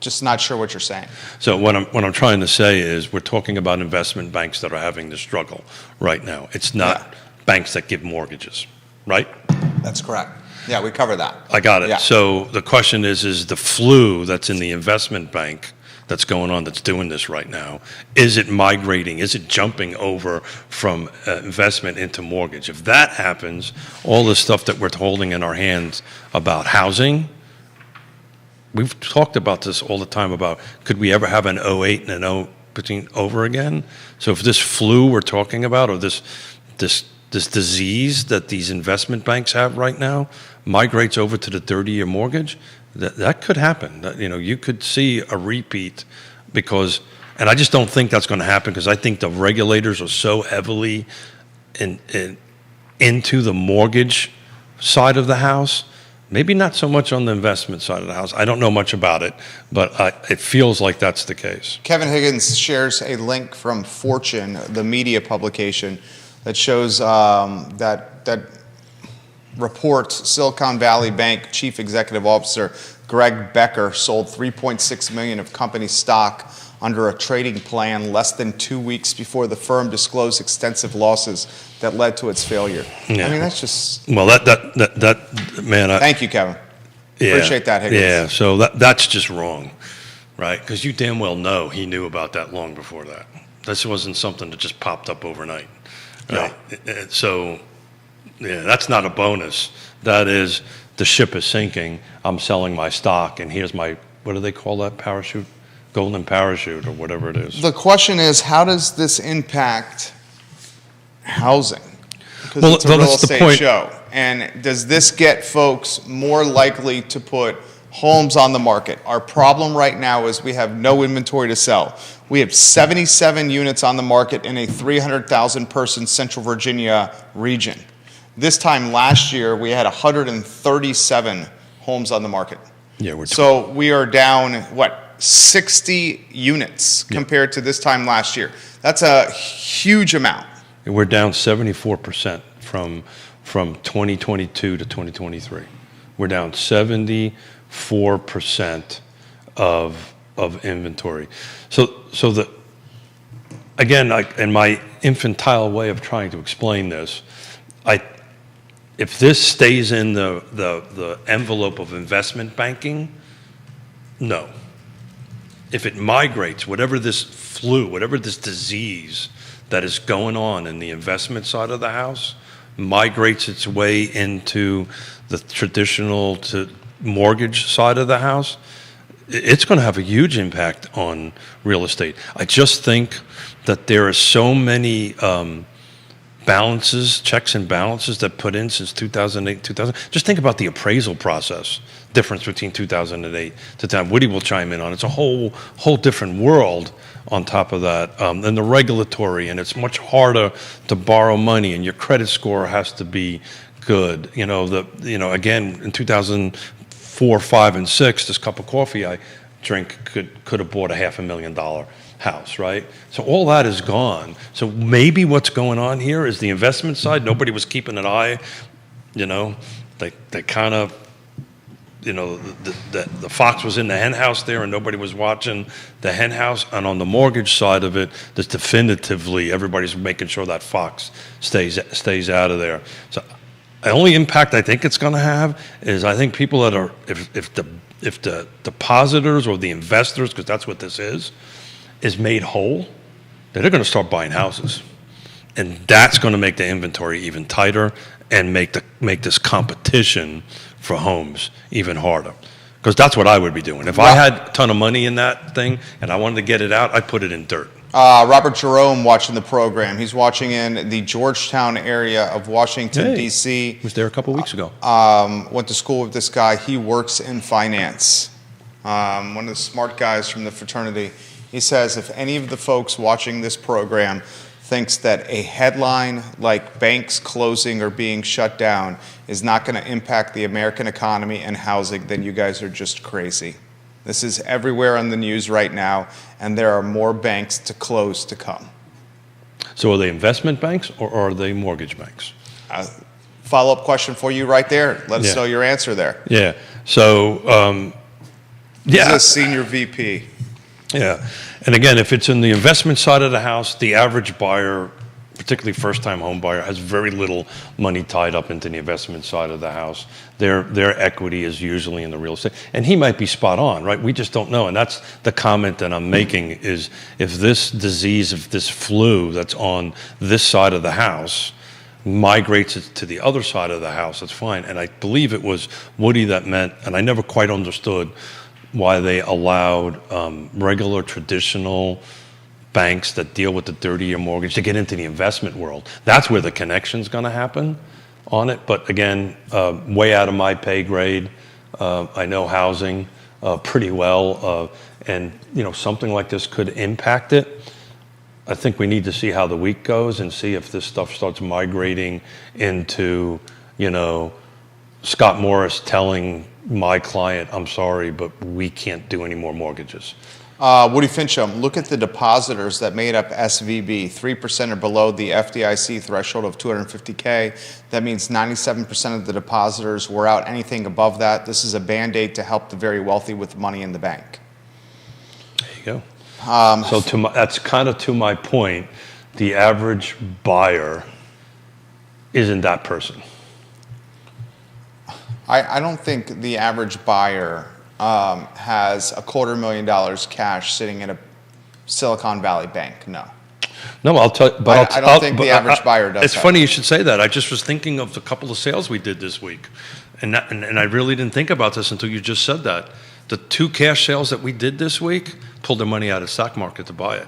Speaker 2: just not sure what you're saying.
Speaker 1: So what I'm trying to say is we're talking about investment banks that are having the struggle right now. It's not banks that give mortgages, right?
Speaker 2: That's correct. Yeah, we covered that.
Speaker 1: I got it.
Speaker 2: Yeah.
Speaker 1: So the question is the flu that's in the investment bank that's going on, that's doing this right now, is it migrating? Is it jumping over from investment into mortgage? If that happens, all the stuff that we're holding in our hands about housing, we've talked about this all the time about could we ever have an 08 and an 0 over again? So if this flu we're talking about, or this disease that these investment banks have right now migrates over to the 30-year mortgage, that could happen. You could see a repeat and I just don't think that's going to happen because I think the regulators are so heavily into the mortgage side of the house. Maybe not so much on the investment side of the house. I don't know much about it, but it feels like that's the case.
Speaker 2: Kevin Higgins shares a link from Fortune, the media publication, that shows that reports Silicon Valley Bank Chief Executive Officer Greg Becker sold $3.6 million of company stock under a trading plan less than 2 weeks before the firm disclosed extensive losses that led to its failure.
Speaker 1: Yeah.
Speaker 2: I mean, that's just...
Speaker 1: Well, that man...
Speaker 2: Thank you, Kevin.
Speaker 1: Yeah,
Speaker 2: appreciate that, Higgins.
Speaker 1: Yeah, so that's just wrong, right? Because you damn well know he knew about that long before that. This wasn't something that just popped up overnight. Right?
Speaker 2: No.
Speaker 1: So, yeah, that's not a bonus. That is, the ship is sinking, I'm selling my stock, and here's my, what do they call that parachute? Golden parachute, or whatever it is.
Speaker 2: The question is, how does this impact housing? Because
Speaker 1: Well,
Speaker 2: it's a
Speaker 1: well,
Speaker 2: real
Speaker 1: that's the
Speaker 2: estate
Speaker 1: point.
Speaker 2: show. And does this get folks more likely to put homes on the market? Our problem right now is we have no inventory to sell. We have 77 units on the market in a 300,000 person Central Virginia region. This time last year, we had 137 homes on the market.
Speaker 1: Yeah,
Speaker 2: So we are down, 60 units compared to this time last year. That's a huge amount.
Speaker 1: we're down 74% from 2022 to 2023. We're down 74% of inventory. So again, in my infantile way of trying to explain this, if this stays in the envelope of investment banking, no. If it migrates, whatever this flu, whatever this disease that is going on in the investment side of the house, migrates its way into the traditional to mortgage side of the house, it's going to have a huge impact on real estate. I just think that there are so many balances, checks and balances that put in since 2008, 2000. Just think about the appraisal process, difference between 2008 to time. Woody will chime in on. It's a whole different world on top of that, and the regulatory, and it's much harder to borrow money, and your credit score has to be good. Again, in 2004, 5, and 6, this cup of coffee I drink could have bought a $500,000 house, right? So all that is gone. So maybe what's going on here is the investment side. Nobody was keeping an eye, you know, they kind of, you know, the fox was in the hen house there and nobody was watching the hen house. And on the mortgage side of it, there's definitively everybody's making sure that fox stays out of there. So the only impact I think it's going to have is I think people that are, if the depositors or the investors, because that's what this is made whole, they're going to start buying houses. And that's going to make the inventory even tighter and make this competition for homes even harder. Because that's what I would be doing. If I had a ton of money in that thing and I wanted to get it out, I'd put it in dirt.
Speaker 2: Robert Jerome watching the program. He's watching in the Georgetown area of Washington,
Speaker 1: Hey,
Speaker 2: D.C.
Speaker 1: was there a couple weeks ago.
Speaker 2: Went to school with this guy. He works in finance. One of the smart guys from the fraternity. He says if any of the folks watching this program thinks that a headline like banks closing or being shut down is not going to impact the American economy and housing, then you guys are just crazy. This is everywhere on the news right now, and there are more banks to close to come.
Speaker 1: So are they investment banks or are they mortgage banks?
Speaker 2: Follow-up question for you right there. Let us
Speaker 1: Yeah.
Speaker 2: know your answer there.
Speaker 1: Yeah. So,
Speaker 2: This is a senior VP.
Speaker 1: Yeah. And again, if it's in the investment side of the house, the average buyer, particularly first-time home buyer, has very little money tied up into the investment side of the house. Their equity is usually in the real estate. And he might be spot on, right? We just don't know. And that's the comment that I'm making is if this disease, if this flu that's on this side of the house migrates it to the other side of the house, that's fine. And I believe it was Woody that meant, and I never quite understood why they allowed regular traditional banks that deal with the 30-year mortgage to get into the investment world. That's where the connection's going to happen on it. But again, way out of my pay grade. I know housing pretty well, and you know something like this could impact it. I think we need to see how the week goes and see if this stuff starts migrating into, you know, Scott Morris telling my client, I'm sorry, but we can't do any more mortgages.
Speaker 2: Woody Fincham, look at the depositors that made up SVB. 3% are below the FDIC threshold of $250K. That means 97% of the depositors were out anything above that. This is a Band-Aid to help the very wealthy with money in the bank.
Speaker 1: There you go. So that's kind of to my point. The average buyer isn't that person.
Speaker 2: I don't think the average buyer has $250,000 cash sitting in a Silicon Valley bank. No.
Speaker 1: No, I'll tell you. But
Speaker 2: I don't think the average buyer does
Speaker 1: It's
Speaker 2: that.
Speaker 1: funny you should say that. I just was thinking of the couple of sales we did this week. And I really didn't think about this until you just said that. The 2 cash sales that we did this week pulled their money out of the stock market to buy it.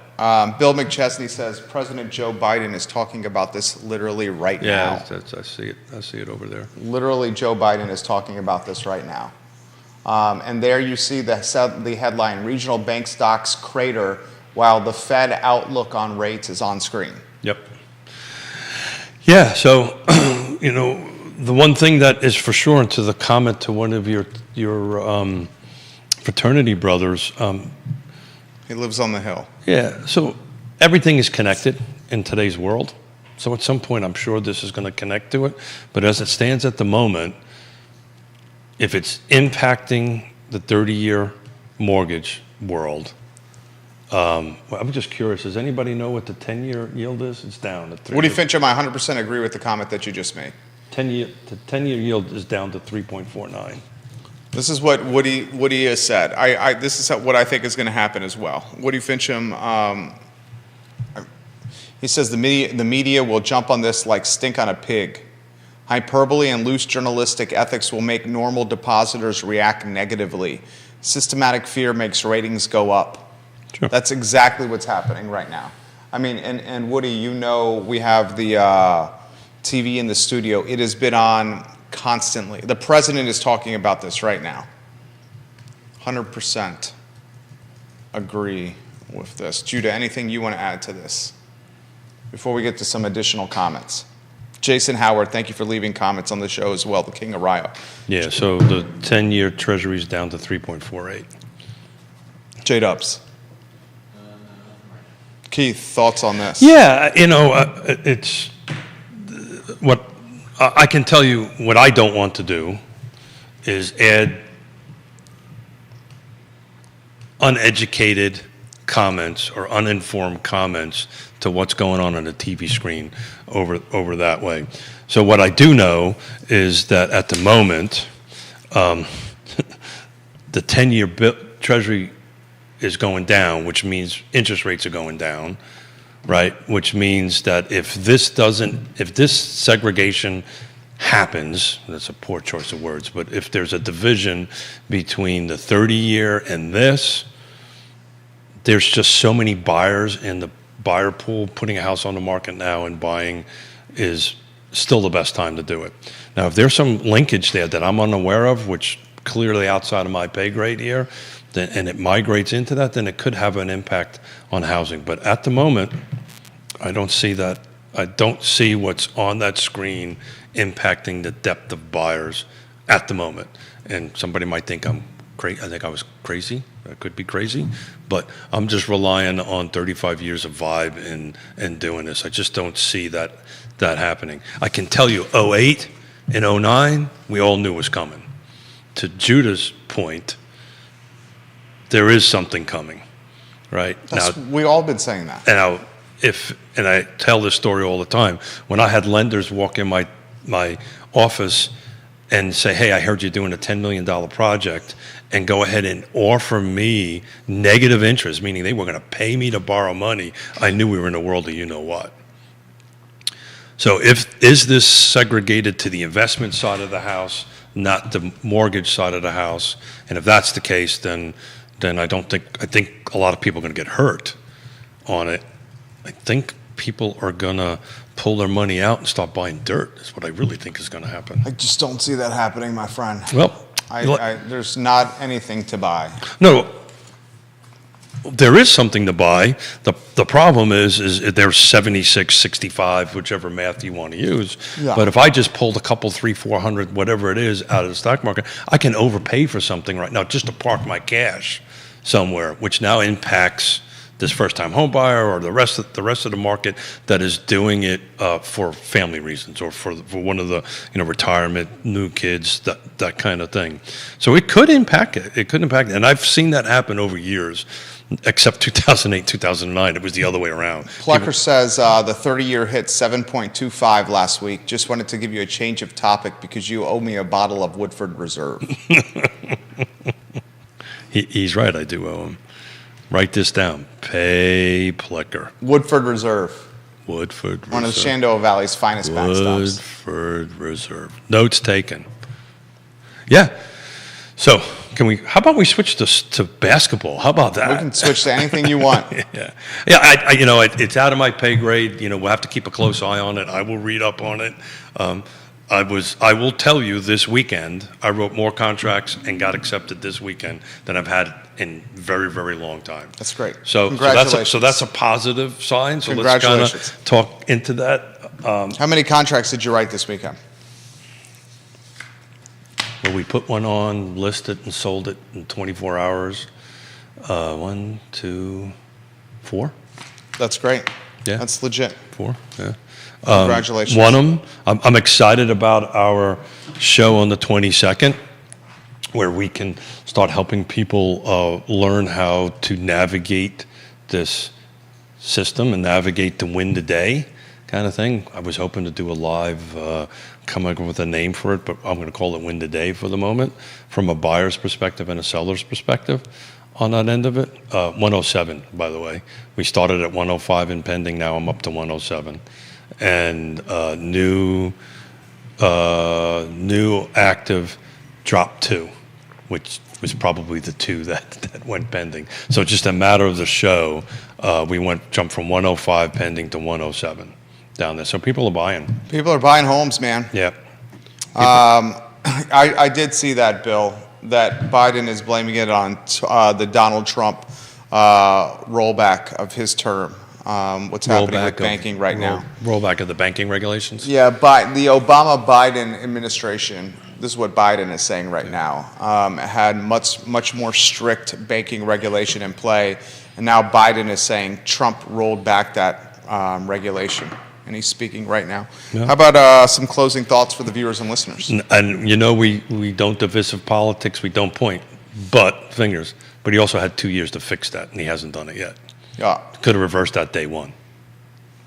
Speaker 2: Bill McChesney says President Joe Biden is talking about this literally right now.
Speaker 1: Yeah, I see it. I see it over there.
Speaker 2: Literally, Joe Biden is talking about this right now. And there you see the headline, regional bank stocks crater while the Fed outlook on rates is on screen.
Speaker 1: Yep. Yeah, so, you know, the one thing that is for sure, and to the comment to one of your fraternity brothers,
Speaker 2: He lives on the Hill.
Speaker 1: yeah, so everything is connected in today's world. So at some point, I'm sure this is going to connect to it. But as it stands at the moment, if it's impacting the 30-year mortgage world, well, I'm just curious. Does anybody know what the 10-year yield is? It's down.
Speaker 2: Woody Fincham, I 100% agree with the comment that you just made.
Speaker 1: The 10-year yield is down to 3.49.
Speaker 2: This is what Woody has said. This is what I think is going to happen as well. Woody Fincham, he says the media will jump on this like stink on a pig. Hyperbole and loose journalistic ethics will make normal depositors react negatively. Systematic fear makes ratings go up.
Speaker 1: Sure.
Speaker 2: That's exactly what's happening right now. I mean, and Woody, you know we have the TV in the studio. It has been on constantly. The president is talking about this right now. 100% agree with this. Judah, anything you want to add to this before we get to some additional comments? Jason Howard, thank you for leaving comments on the show as well, the King of Rio.
Speaker 1: Yeah, so the 10-year Treasury is down to 3.48.
Speaker 2: J-Dubs. Keith, thoughts on this?
Speaker 1: Yeah, it's what I can tell you. What I don't want to do is add uneducated comments or uninformed comments to what's going on the TV screen over that way. So what I do know is that at the moment, the 10-year Treasury is going down, which means interest rates are going down, right? Which means that if this segregation happens, that's a poor choice of words, but if there's a division between the 30-year and this, there's just so many buyers in the buyer pool. Putting a house on the market now and buying is still the best time to do it. Now, if there's some linkage there that I'm unaware of, which clearly outside of my pay grade here, and it migrates into that, then it could have an impact on housing. But at the moment, I don't see that. I don't see what's on that screen impacting the depth of buyers at the moment. And somebody might think I'm crazy. I think I was crazy. I could be crazy, but I'm just relying on 35 years of vibe and doing this. I just don't see that happening. I can tell you, 08 and 09, we all knew was coming. To Judah's point, there is something coming, right?
Speaker 2: We all been saying that.
Speaker 1: And I tell this story all the time. When I had lenders walk in my office and say, "Hey, I heard you're doing a $10 million project," and go ahead and offer me negative interest, meaning they were going to pay me to borrow money, I knew we were in a world of you-know-what. So is this segregated to the investment side of the house, not the mortgage side of the house? And if that's the case, then I think a lot of people are going to get hurt on it. I think people are going to pull their money out and start buying dirt. Is what I really think is going to happen.
Speaker 2: I just don't see that happening, my friend.
Speaker 1: Well,
Speaker 2: there's not anything to buy.
Speaker 1: no, there is something to buy. The problem is there's 76, 65, whichever math you want to use.
Speaker 2: Yeah.
Speaker 1: But if I just pulled a couple, 300, 400, whatever it is, out of the stock market, I can overpay for something right now just to park my cash somewhere, which now impacts this first-time home buyer or the rest of the market that is doing it for family reasons or for one of the retirement, new kids, that kind of thing. So it could impact it. It could impact it, and I've seen that happen over years. Except 2008, 2009, it was the other way around.
Speaker 2: Plucker says the 30-year hit 7.25 last week. Just wanted to give you a change of topic because you owe me a bottle of Woodford Reserve.
Speaker 1: He's right. I do owe him. Write this down. Pay Plucker.
Speaker 2: Woodford Reserve.
Speaker 1: Woodford Reserve.
Speaker 2: One of the Shenandoah Valley's finest backstops.
Speaker 1: Woodford Reserve. Notes taken. Yeah. So how about we switch to basketball? How about that?
Speaker 2: We can switch to anything you want.
Speaker 1: Yeah. It's out of my pay grade. We'll have to keep a close eye on it. I will read up on it. I will tell you this weekend, I wrote more contracts and got accepted this weekend than I've had in very, very long time.
Speaker 2: That's great.
Speaker 1: So that's a positive sign. So let's kind of talk into that.
Speaker 2: How many contracts did you write this weekend?
Speaker 1: Well, we put one on, listed and sold it in 24 hours. 1, 2, 4.
Speaker 2: That's great.
Speaker 1: Yeah.
Speaker 2: That's legit.
Speaker 1: 4, yeah.
Speaker 2: Congratulations.
Speaker 1: Won them. I'm excited about our show on the 22nd, where we can start helping people learn how to navigate this system and navigate to win the day kind of thing. I was hoping to do a live, come up with a name for it, but I'm going to call it Win the Day for the moment, from a buyer's perspective and a seller's perspective on that end of it. 107, by the way. We started at 105 in pending. Now I'm up to 107. And new active dropped 2, which was probably the 2 that went pending. So just a matter of the show, we jumped from 105 pending to 107 down there. So people are buying.
Speaker 2: People are buying homes, man.
Speaker 1: Yeah.
Speaker 2: I did see that, Bill, that Biden is blaming it on the Donald Trump rollback of his term. What's happening with banking right now?
Speaker 1: Rollback of the banking regulations?
Speaker 2: Yeah, but the Obama-Biden administration this is what Biden is saying right now, had much more strict banking regulation in play, and now Biden is saying Trump rolled back that regulation, and he's speaking right now.
Speaker 1: Yeah.
Speaker 2: How about some closing thoughts for the viewers and listeners?
Speaker 1: And you know, we don't divisive politics, we don't point fingers. But he also had 2 years to fix that, and he hasn't done it yet.
Speaker 2: Yeah.
Speaker 1: Could have reversed that day one,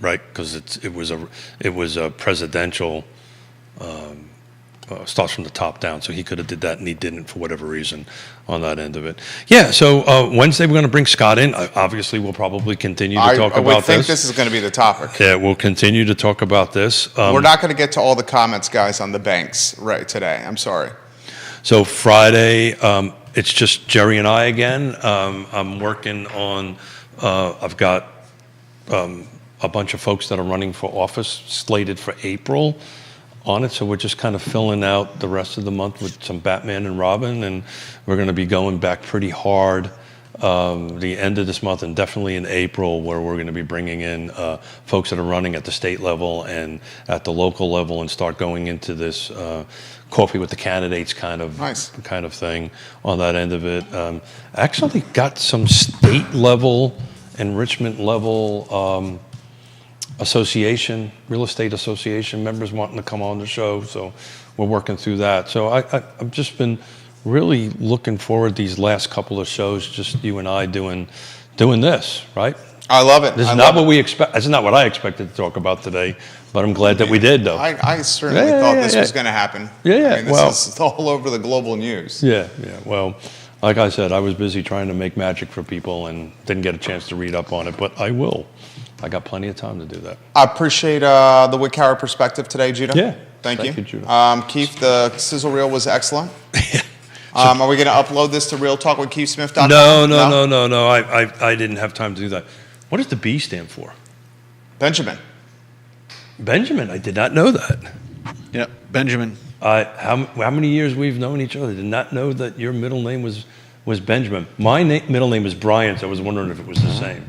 Speaker 1: right? Because it was a presidential starts from the top down, so he could have did that, and he didn't for whatever reason on that end of it. Yeah. So Wednesday we're going to bring Scott in. Obviously, we'll probably continue to talk
Speaker 2: I would
Speaker 1: about
Speaker 2: think this is going to be the topic.
Speaker 1: Yeah, we'll continue to talk about this.
Speaker 2: We're not going to get to all the comments, guys, on the banks right today. I'm sorry.
Speaker 1: So Friday, it's just Jerry and I again. I'm working on. I've got a bunch of folks that are running for office slated for April on it. So we're just kind of filling out the rest of the month with some Batman and Robin, and we're going to be going back pretty hard the end of this month and definitely in April, where we're going to be bringing in folks that are running at the state level and at the local level and start going into this coffee with the candidates kind of thing on that end of it. Actually got some state level, enrichment level real estate association members wanting to come on the show, so we're working through that. So I've just been really looking forward these last couple of shows, just you and I doing this, right?
Speaker 2: I love it.
Speaker 1: This is not what we expect. This is not what I expected to talk about today, but I'm glad that we did, though.
Speaker 2: I certainly thought this was going to happen.
Speaker 1: Yeah.
Speaker 2: I mean, this is all over the global news.
Speaker 1: Yeah. Well, like I said, I was busy trying to make magic for people and didn't get a chance to read up on it, but I will. I got plenty of time to do that.
Speaker 2: I appreciate the Wickower perspective today, Judah.
Speaker 1: Yeah.
Speaker 2: Thank you.
Speaker 1: Judah.
Speaker 2: Keith, the sizzle reel was excellent. Are we going to upload this to realtalkwithkeithsmith.com?
Speaker 1: No. I didn't have time to do that. What does the B stand for?
Speaker 2: Benjamin.
Speaker 1: Benjamin. I did not know that.
Speaker 3: Yeah, Benjamin.
Speaker 1: How many years we've known each other? Did not know that your middle name was Benjamin. My middle name is Brian, so I was wondering if it was the same.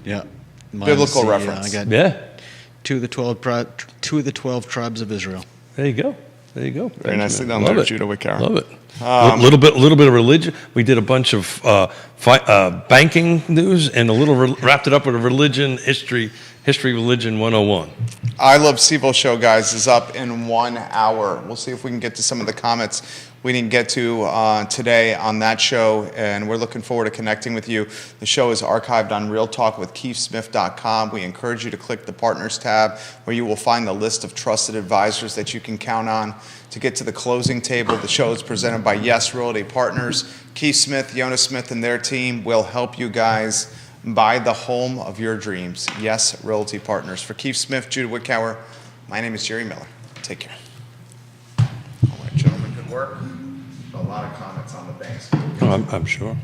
Speaker 3: Yeah.
Speaker 2: Biblical reference.
Speaker 3: I got
Speaker 1: Yeah.
Speaker 3: two of the 12 tribes of Israel.
Speaker 1: There you go.
Speaker 2: Very nicely done
Speaker 1: Love
Speaker 2: there,
Speaker 1: it.
Speaker 2: Judah Wickower.
Speaker 1: Love it. A little bit of religion. We did a bunch of banking news and wrapped it up with a religion history religion 101.
Speaker 2: I Love Sivo show, guys, is up in 1 hour. We'll see if we can get to some of the comments we didn't get to today on that show, and we're looking forward to connecting with you. The show is archived on realtalkwithkeithsmith.com. We encourage you to click the Partners tab, where you will find the list of trusted advisors that you can count on to get to the closing table. The show is presented by Yes Realty Partners. Keith Smith, Jonas Smith, and their team will help you guys buy the home of your dreams. Yes Realty Partners. For Keith Smith, Judah Wickower, my name is Jerry Miller. Take care. All right, gentlemen, good work. A lot of comments on the banks.
Speaker 1: Oh, I'm sure.